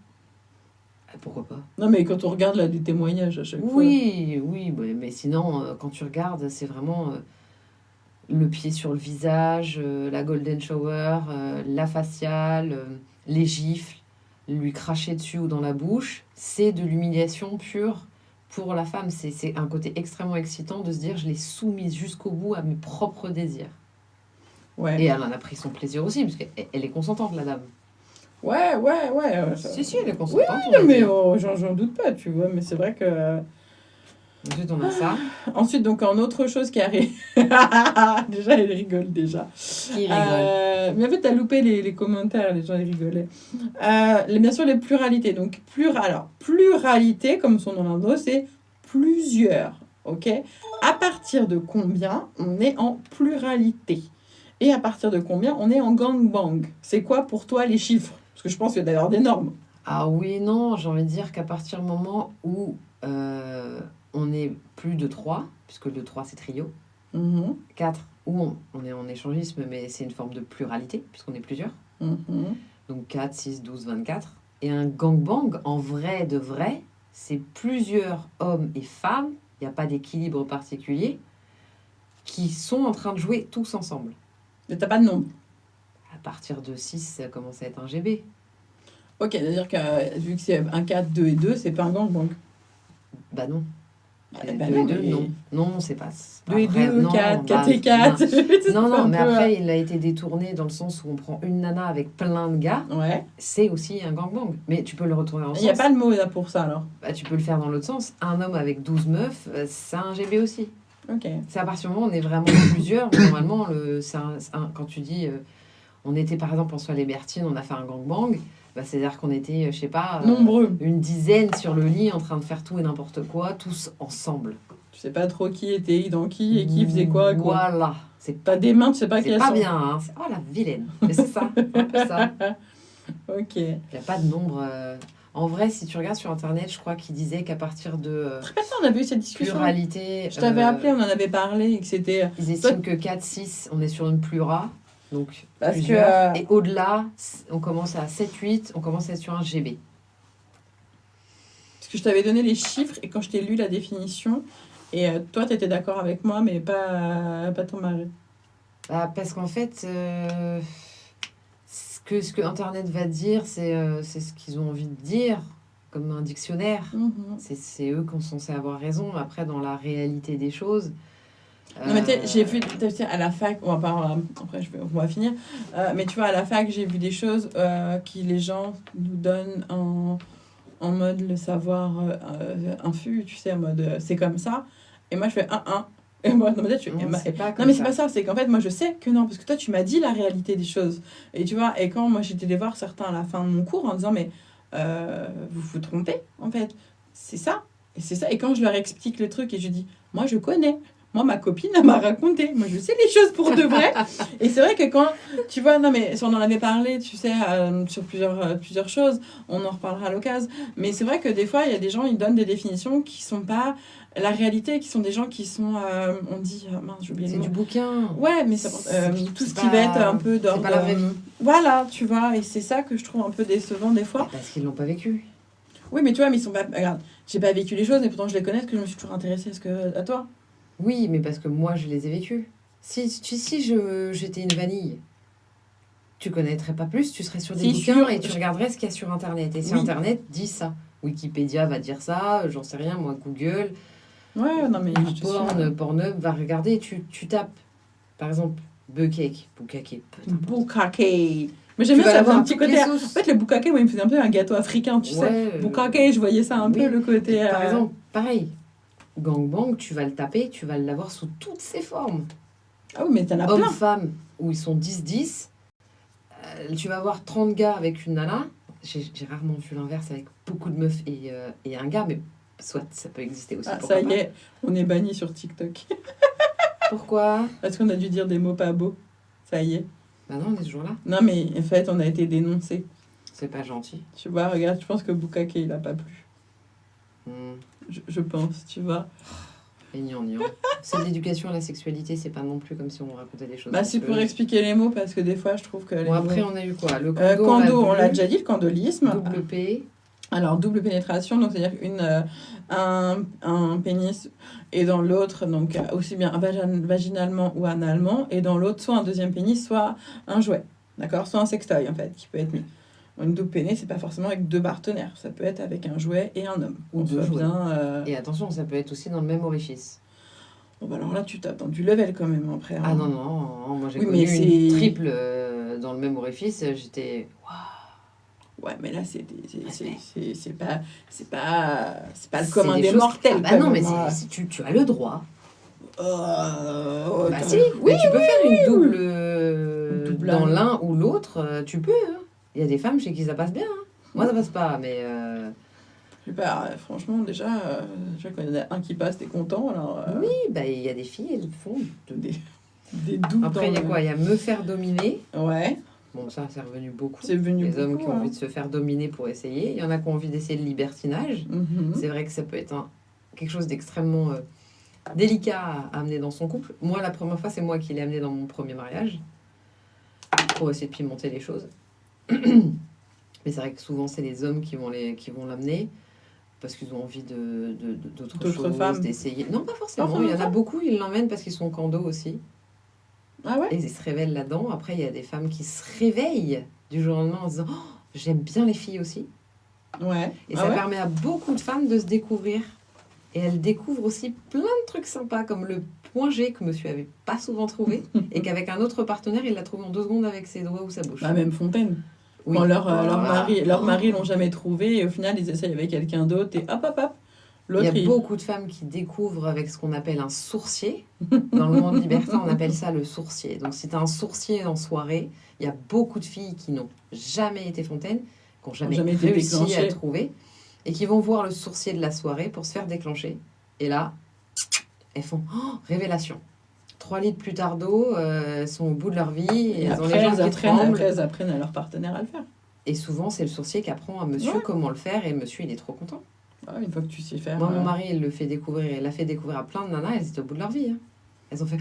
[SPEAKER 2] Pourquoi pas?
[SPEAKER 3] Non, mais quand on regarde là des témoignages à chaque fois.
[SPEAKER 2] Oui, mais sinon, quand tu regardes, c'est vraiment le pied sur le visage, la golden shower, la faciale, les gifles, lui cracher dessus ou dans la bouche. C'est de l'humiliation pure pour la femme. C'est un côté extrêmement excitant de se dire je l'ai soumise jusqu'au bout à mes propres désirs.
[SPEAKER 3] Ouais.
[SPEAKER 2] Et elle en a pris son plaisir aussi, parce qu'elle est consentante, la dame.
[SPEAKER 3] Ouais.
[SPEAKER 2] Si, elle est consentante. on
[SPEAKER 3] Non,
[SPEAKER 2] va
[SPEAKER 3] mais
[SPEAKER 2] dire.
[SPEAKER 3] j'en doute pas, tu vois. Mais c'est vrai que.
[SPEAKER 2] Ensuite, on a ça.
[SPEAKER 3] Ensuite, donc, en autre chose qui arrive. Déjà, elle rigole déjà.
[SPEAKER 2] Qui rigole.
[SPEAKER 3] Mais en fait, t'as loupé les commentaires, les gens ils rigolaient. Bien sûr, les pluralités. Donc, pluralité, comme son nom l'indique, c'est plusieurs. Ok. À partir de combien on est en pluralité? Et à partir de combien on est en gangbang? C'est quoi pour toi les chiffres? Parce que je pense qu'il y a d'ailleurs des normes.
[SPEAKER 2] Ah oui, non, j'ai envie de dire qu'à partir du moment où on est plus de 3, puisque le 3 c'est trio. 4, où on est en échangisme, mais c'est une forme de pluralité, puisqu'on est plusieurs. Donc 4, 6, 12, 24. Et un gangbang, en vrai de vrai, c'est plusieurs hommes et femmes, il n'y a pas d'équilibre particulier, qui sont en train de jouer tous ensemble.
[SPEAKER 3] Mais t'as pas de nombre.
[SPEAKER 2] À partir de 6, ça commence à être un GB.
[SPEAKER 3] Ok, c'est-à-dire que vu que c'est un 4, 2 et 2, c'est pas un gangbang.
[SPEAKER 2] Bah non.
[SPEAKER 3] Bah
[SPEAKER 2] 2
[SPEAKER 3] non,
[SPEAKER 2] et 2,
[SPEAKER 3] mais-
[SPEAKER 2] non. Non, c'est pas
[SPEAKER 3] 2 et
[SPEAKER 2] vrai.
[SPEAKER 3] 2,
[SPEAKER 2] Non,
[SPEAKER 3] 4, 4
[SPEAKER 2] bah,
[SPEAKER 3] et 4.
[SPEAKER 2] Non, mais après, il a été détourné dans le sens où on prend une nana avec plein de gars.
[SPEAKER 3] Ouais.
[SPEAKER 2] C'est aussi un gangbang. Mais tu peux le retourner en
[SPEAKER 3] Il
[SPEAKER 2] sens.
[SPEAKER 3] n'y a pas de mot là pour ça alors.
[SPEAKER 2] Bah, tu peux le faire dans l'autre sens. Un homme avec 12 meufs, c'est un GB aussi.
[SPEAKER 3] Ok.
[SPEAKER 2] C'est à partir du moment où on est vraiment plusieurs. Normalement, quand tu dis... on était par exemple en soirée libertine, on a fait un gangbang. Bah, c'est-à-dire qu'on était, je sais pas...
[SPEAKER 3] Nombreux.
[SPEAKER 2] une dizaine sur le lit en train de faire tout et n'importe quoi, tous ensemble.
[SPEAKER 3] Tu sais pas trop qui était dans qui et qui faisait quoi.
[SPEAKER 2] Voilà.
[SPEAKER 3] T'as des mains, tu sais pas qui
[SPEAKER 2] C'est
[SPEAKER 3] elles
[SPEAKER 2] pas
[SPEAKER 3] sont.
[SPEAKER 2] bien, hein. Oh la vilaine. Mais c'est ça, c'est un peu ça.
[SPEAKER 3] Ok.
[SPEAKER 2] Il n'y a pas de nombre. En vrai, si tu regardes sur Internet, je crois qu'il disait qu'à partir de
[SPEAKER 3] On avait eu cette discussion.
[SPEAKER 2] pluralité...
[SPEAKER 3] Je t'avais appelé, on en avait parlé et que c'était...
[SPEAKER 2] Ils estiment que 4, 6, on est sur une plura. Donc,
[SPEAKER 3] Parce
[SPEAKER 2] plusieurs.
[SPEAKER 3] que,
[SPEAKER 2] Et au-delà, on commence à 7, 8, on commence à être sur un GB.
[SPEAKER 3] Parce que je t'avais donné les chiffres et quand je t'ai lu la définition, et toi, tu étais d'accord avec moi, mais pas ton mari.
[SPEAKER 2] Bah, parce qu'en fait, ce que Internet va dire, c'est ce qu'ils ont envie de dire, comme un dictionnaire. C'est eux qui sont censés avoir raison. Après, dans la réalité des choses...
[SPEAKER 3] Non, mais tu sais, j'ai vu à la fac, on va pas, après on va finir, mais tu vois, à la fac, j'ai vu des choses qui les gens nous donnent en mode le savoir infus, tu sais, en mode c'est comme ça. Et moi, je fais 1. Et moi, dans ma tête, je fais,
[SPEAKER 2] Non, c'est pas
[SPEAKER 3] non,
[SPEAKER 2] comme
[SPEAKER 3] mais
[SPEAKER 2] ça.
[SPEAKER 3] c'est pas ça, c'est qu'en fait, moi, je sais que non, parce que toi, tu m'as dit la réalité des choses. Et tu vois, et quand moi, j'étais allée voir certains à la fin de mon cours en disant, mais vous vous trompez, en fait. C'est ça. Et c'est ça. Et quand je leur explique le truc et je dis, moi, je connais. Moi, ma copine, elle m'a raconté. Moi, je sais les choses pour de vrai. Et c'est vrai que quand, tu vois, non, mais on en avait parlé, tu sais, sur plusieurs choses. On en reparlera à l'occasion. Mais c'est vrai que des fois, il y a des gens, ils donnent des définitions qui sont pas la réalité, qui sont des gens qui sont, on dit, mince, j'ai oublié le
[SPEAKER 2] C'est
[SPEAKER 3] mot.
[SPEAKER 2] du bouquin.
[SPEAKER 3] Ouais, mais ça, tout ce qui va être un peu d'ordre.
[SPEAKER 2] C'est pas la vraie vie.
[SPEAKER 3] Voilà, tu vois. Et c'est ça que je trouve un peu décevant des fois.
[SPEAKER 2] Parce qu'ils l'ont pas vécu.
[SPEAKER 3] Oui, mais tu vois, mais ils sont pas. Regarde, j'ai pas vécu les choses, mais pourtant je les connais, parce que je me suis toujours intéressée à toi.
[SPEAKER 2] Oui, mais parce que moi, je les ai vécus. Si j'étais une vanille, tu connaîtrais pas plus, tu serais sur des bouquins
[SPEAKER 3] sûr.
[SPEAKER 2] et tu regarderais ce qu'il y a sur Internet. Et si
[SPEAKER 3] Oui.
[SPEAKER 2] Internet dit ça, Wikipédia va dire ça, j'en sais rien, moi, Google,
[SPEAKER 3] Ouais, non, mais je te suis.
[SPEAKER 2] Pornhub va regarder, tu tapes, par exemple, Bukake.
[SPEAKER 3] Bukake. Mais j'aime
[SPEAKER 2] Tu
[SPEAKER 3] bien
[SPEAKER 2] vas
[SPEAKER 3] ça,
[SPEAKER 2] l'avoir
[SPEAKER 3] un
[SPEAKER 2] à
[SPEAKER 3] petit
[SPEAKER 2] toutes
[SPEAKER 3] côté.
[SPEAKER 2] les
[SPEAKER 3] En
[SPEAKER 2] sauces.
[SPEAKER 3] fait, le bukake, moi, il me faisait un peu un gâteau africain, tu sais.
[SPEAKER 2] Ouais,
[SPEAKER 3] Bukake, je voyais ça un
[SPEAKER 2] oui.
[SPEAKER 3] peu, le côté.
[SPEAKER 2] Par exemple, pareil, gangbang, tu vas le taper, tu vas l'avoir sous toutes ses formes.
[SPEAKER 3] Ah oui, mais t'en as plein.
[SPEAKER 2] Hommes-femmes, où ils sont 10-10, tu vas avoir 30 gars avec une nana. J'ai rarement vu l'inverse avec beaucoup de meufs et un gars, mais soit ça peut exister aussi.
[SPEAKER 3] Ah,
[SPEAKER 2] pourquoi
[SPEAKER 3] ça y
[SPEAKER 2] pas.
[SPEAKER 3] est, on est banni sur TikTok.
[SPEAKER 2] Pourquoi?
[SPEAKER 3] Parce qu'on a dû dire des mots pas beaux. Ça y est.
[SPEAKER 2] Bah non, on est toujours là.
[SPEAKER 3] Non, mais en fait, on a été dénoncés.
[SPEAKER 2] C'est pas gentil.
[SPEAKER 3] Tu vois, regarde, je pense que Bukake, il a pas plu. Je pense, tu vois.
[SPEAKER 2] Et gnangnan. C'est de l'éducation à la sexualité, c'est pas non plus comme si on racontait des choses.
[SPEAKER 3] Bah, c'est pour expliquer les mots, parce que des fois, je trouve que...
[SPEAKER 2] Bon, après, on a eu quoi? Le
[SPEAKER 3] Kando, on l'a
[SPEAKER 2] vu.
[SPEAKER 3] déjà dit, le candolisme.
[SPEAKER 2] Double P.
[SPEAKER 3] Alors, double pénétration, donc c'est-à-dire un pénis et dans l'autre, donc aussi bien vaginalement ou analement, et dans l'autre, soit un deuxième pénis, soit un jouet. D'accord? Soit un sextoy, en fait, qui peut être mis. Une double péné, c'est pas forcément avec deux partenaires. Ça peut être avec un jouet et un homme.
[SPEAKER 2] Ou
[SPEAKER 3] On
[SPEAKER 2] deux
[SPEAKER 3] soit
[SPEAKER 2] jouets.
[SPEAKER 3] bien...
[SPEAKER 2] Et attention, ça peut être aussi dans le même orifice.
[SPEAKER 3] Bon, bah alors là, tu tapes dans du level quand même, après.
[SPEAKER 2] Ah non, moi j'ai
[SPEAKER 3] Oui,
[SPEAKER 2] connu
[SPEAKER 3] mais
[SPEAKER 2] une
[SPEAKER 3] c'est-
[SPEAKER 2] triple dans le même orifice, j'étais...
[SPEAKER 3] Ouais, mais là, c'est pas le
[SPEAKER 2] C'est
[SPEAKER 3] commun
[SPEAKER 2] des
[SPEAKER 3] des
[SPEAKER 2] choses-
[SPEAKER 3] mortels.
[SPEAKER 2] Ah bah
[SPEAKER 3] quand
[SPEAKER 2] non, mais
[SPEAKER 3] même.
[SPEAKER 2] tu as le droit. Bah
[SPEAKER 3] Attends.
[SPEAKER 2] si, oui, tu peux faire une double,
[SPEAKER 3] double
[SPEAKER 2] dans
[SPEAKER 3] âme.
[SPEAKER 2] l'un ou l'autre, tu peux. Hein. Il y a des femmes chez qui ça passe bien. Hein. Moi, ça passe pas, mais...
[SPEAKER 3] Je sais pas, franchement, déjà, quand il y en a un qui passe, t'es content, alors...
[SPEAKER 2] Oui, bah il y a des filles, elles font.
[SPEAKER 3] Des doubles
[SPEAKER 2] Après, il y a
[SPEAKER 3] dans
[SPEAKER 2] quoi? Il y a me faire dominer.
[SPEAKER 3] Ouais,
[SPEAKER 2] Bon, ça, c'est revenu beaucoup.
[SPEAKER 3] c'est venu
[SPEAKER 2] Les
[SPEAKER 3] beaucoup,
[SPEAKER 2] hommes qui ont
[SPEAKER 3] hein.
[SPEAKER 2] envie de se faire dominer pour essayer. Il y en a qui ont envie d'essayer le libertinage.
[SPEAKER 3] Mhm.
[SPEAKER 2] C'est vrai que ça peut être quelque chose d'extrêmement délicat à amener dans son couple. Moi, la première fois, c'est moi qui l'ai amené dans mon premier mariage pour essayer de pimenter les choses. Mais c'est vrai que souvent, c'est les hommes qui vont l'amener parce qu'ils ont envie d'autres choses,
[SPEAKER 3] femmes.
[SPEAKER 2] d'essayer. Non, pas forcément. Il y en a beaucoup, ils l'emmènent parce qu'ils sont cando aussi.
[SPEAKER 3] Ah ouais?
[SPEAKER 2] Et ils se révèlent là-dedans. Après, il y a des femmes qui se réveillent du jour au lendemain en se disant oh, j'aime bien les filles aussi.
[SPEAKER 3] Ouais.
[SPEAKER 2] Et ça permet à beaucoup de femmes de se découvrir. Et elles découvrent aussi plein de trucs sympas, comme le point G que monsieur avait pas souvent trouvé, et qu'avec un autre partenaire, il l'a trouvé en 2 secondes avec ses doigts ou sa bouche.
[SPEAKER 3] Bah, même Fontaine.
[SPEAKER 2] Oui.
[SPEAKER 3] Quand leur mari l'ont jamais trouvé, et au final, ils essayent avec quelqu'un d'autre, et hop. L'autre,
[SPEAKER 2] il y a beaucoup de femmes qui découvrent avec ce qu'on appelle un sourcier. Dans le monde libertin, on appelle ça le sourcier. Donc, si tu as un sourcier en soirée, il y a beaucoup de filles qui n'ont jamais été Fontaine, qui n'ont jamais réussi à le trouver, et qui vont voir le sourcier de la soirée pour se faire déclencher. Et là, elles font révélation. 3 litres plus tard d'eau, elles sont au bout de leur vie, et elles ont les jambes qui tremblent.
[SPEAKER 3] Après, elles apprennent à leur partenaire à le faire.
[SPEAKER 2] Et souvent, c'est le sourcier qui apprend à monsieur comment le faire, et monsieur, il est trop content.
[SPEAKER 3] Une fois que tu sais faire.
[SPEAKER 2] Moi, mon mari, il l'a fait découvrir à plein de nanas, elles étaient au bout de leur vie. Hein. Elles ont fait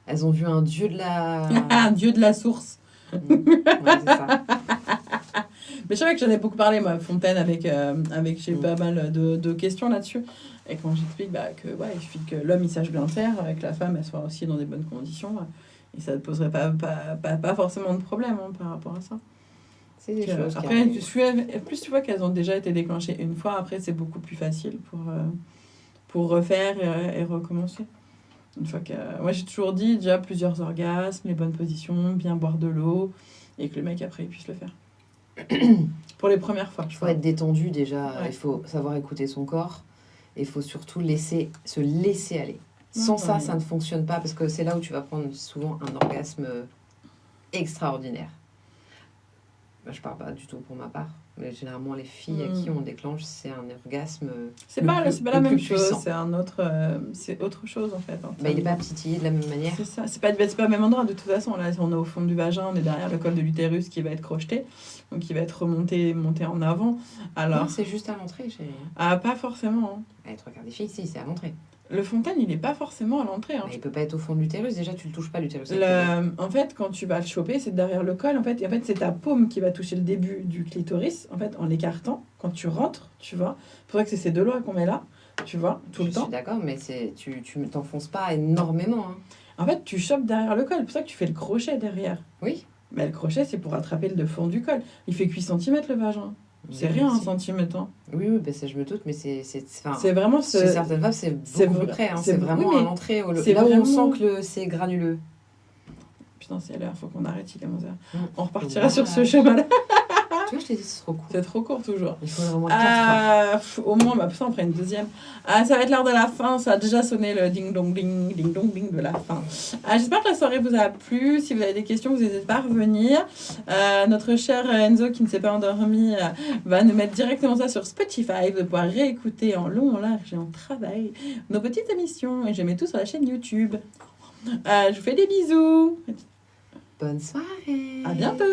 [SPEAKER 2] elles ont vu un dieu de la...
[SPEAKER 3] un dieu de la source.
[SPEAKER 2] Ouais, c'est ça.
[SPEAKER 3] Mais je savais que j'en ai beaucoup parlé, moi, Fontaine, avec j'ai pas mal de questions là-dessus. Et quand j'explique que il suffit que l'homme il sache bien le faire, que la femme elle soit aussi dans des bonnes conditions, et ça ne poserait pas forcément de problème par rapport à ça.
[SPEAKER 2] C'est des choses
[SPEAKER 3] après, plus tu vois qu'elles ont déjà été déclenchées une fois, après c'est beaucoup plus facile pour refaire et recommencer. Une fois que moi j'ai toujours dit déjà plusieurs orgasmes, les bonnes positions, bien boire de l'eau, et que le mec après il puisse le faire. Pour les premières fois.
[SPEAKER 2] Il faut être détendu déjà, il faut savoir écouter son corps, et il faut surtout se laisser aller. Sans ça ne fonctionne pas, parce que c'est là où tu vas prendre souvent un orgasme extraordinaire. Je parle pas du tout pour ma part, mais généralement les filles à qui on déclenche, c'est un orgasme.
[SPEAKER 3] C'est pas la même chose, c'est autre chose en fait.
[SPEAKER 2] Il n'est pas titillé de la même manière.
[SPEAKER 3] C'est ça, c'est pas au même endroit de toute façon. Là, on est au fond du vagin, on est derrière le col de l'utérus qui va être crocheté, donc qui va être monté en avant. Alors,
[SPEAKER 2] non, c'est juste à l'entrée, chérie.
[SPEAKER 3] Ah, pas forcément.
[SPEAKER 2] Les 3/4 des filles, si, c'est à l'entrée.
[SPEAKER 3] Le Fontaine, il n'est pas forcément à l'entrée.
[SPEAKER 2] Il peut pas être au fond de l'utérus. Déjà, tu le touches pas, l'utérus.
[SPEAKER 3] En fait, quand tu vas le choper, c'est derrière le col. En fait, c'est ta paume qui va toucher le début du clitoris. En fait, en l'écartant, quand tu rentres, tu vois. C'est pour ça que c'est ces 2 doigts qu'on met là, tu vois, tout le temps.
[SPEAKER 2] Je suis d'accord, mais tu ne t'enfonces pas énormément. Hein.
[SPEAKER 3] En fait, tu chopes derrière le col. C'est pour ça que tu fais le crochet derrière.
[SPEAKER 2] Oui.
[SPEAKER 3] Mais le crochet, c'est pour attraper le fond du col. Il fait 8 cm le vagin. C'est rien, 1 centimètre. Hein.
[SPEAKER 2] Oui, ça je me doute, mais c'est
[SPEAKER 3] vraiment
[SPEAKER 2] chez certaines femmes, c'est beaucoup plus près. Hein. C'est vraiment à l'entrée, là où on sent que c'est granuleux.
[SPEAKER 3] Putain, c'est l'heure, faut qu'on arrête, il est 11h. On repartira sur ce chemin-là.
[SPEAKER 2] Tu vois, je t'ai dit, c'est trop court.
[SPEAKER 3] C'est trop court, toujours.
[SPEAKER 2] Il faut vraiment 4 heures.
[SPEAKER 3] Au moins, ça, on fera une deuxième. Ça va être l'heure de la fin. Ça a déjà sonné le ding-dong de la fin. J'espère que la soirée vous a plu. Si vous avez des questions, vous n'hésitez pas à revenir. Notre cher Enzo, qui ne s'est pas endormi, va nous mettre directement ça sur Spotify. Vous allez pouvoir réécouter en long, en large et en travail nos petites émissions. Et je mets tout sur la chaîne YouTube. Je vous fais des bisous.
[SPEAKER 2] Bonne soirée.
[SPEAKER 3] À bientôt.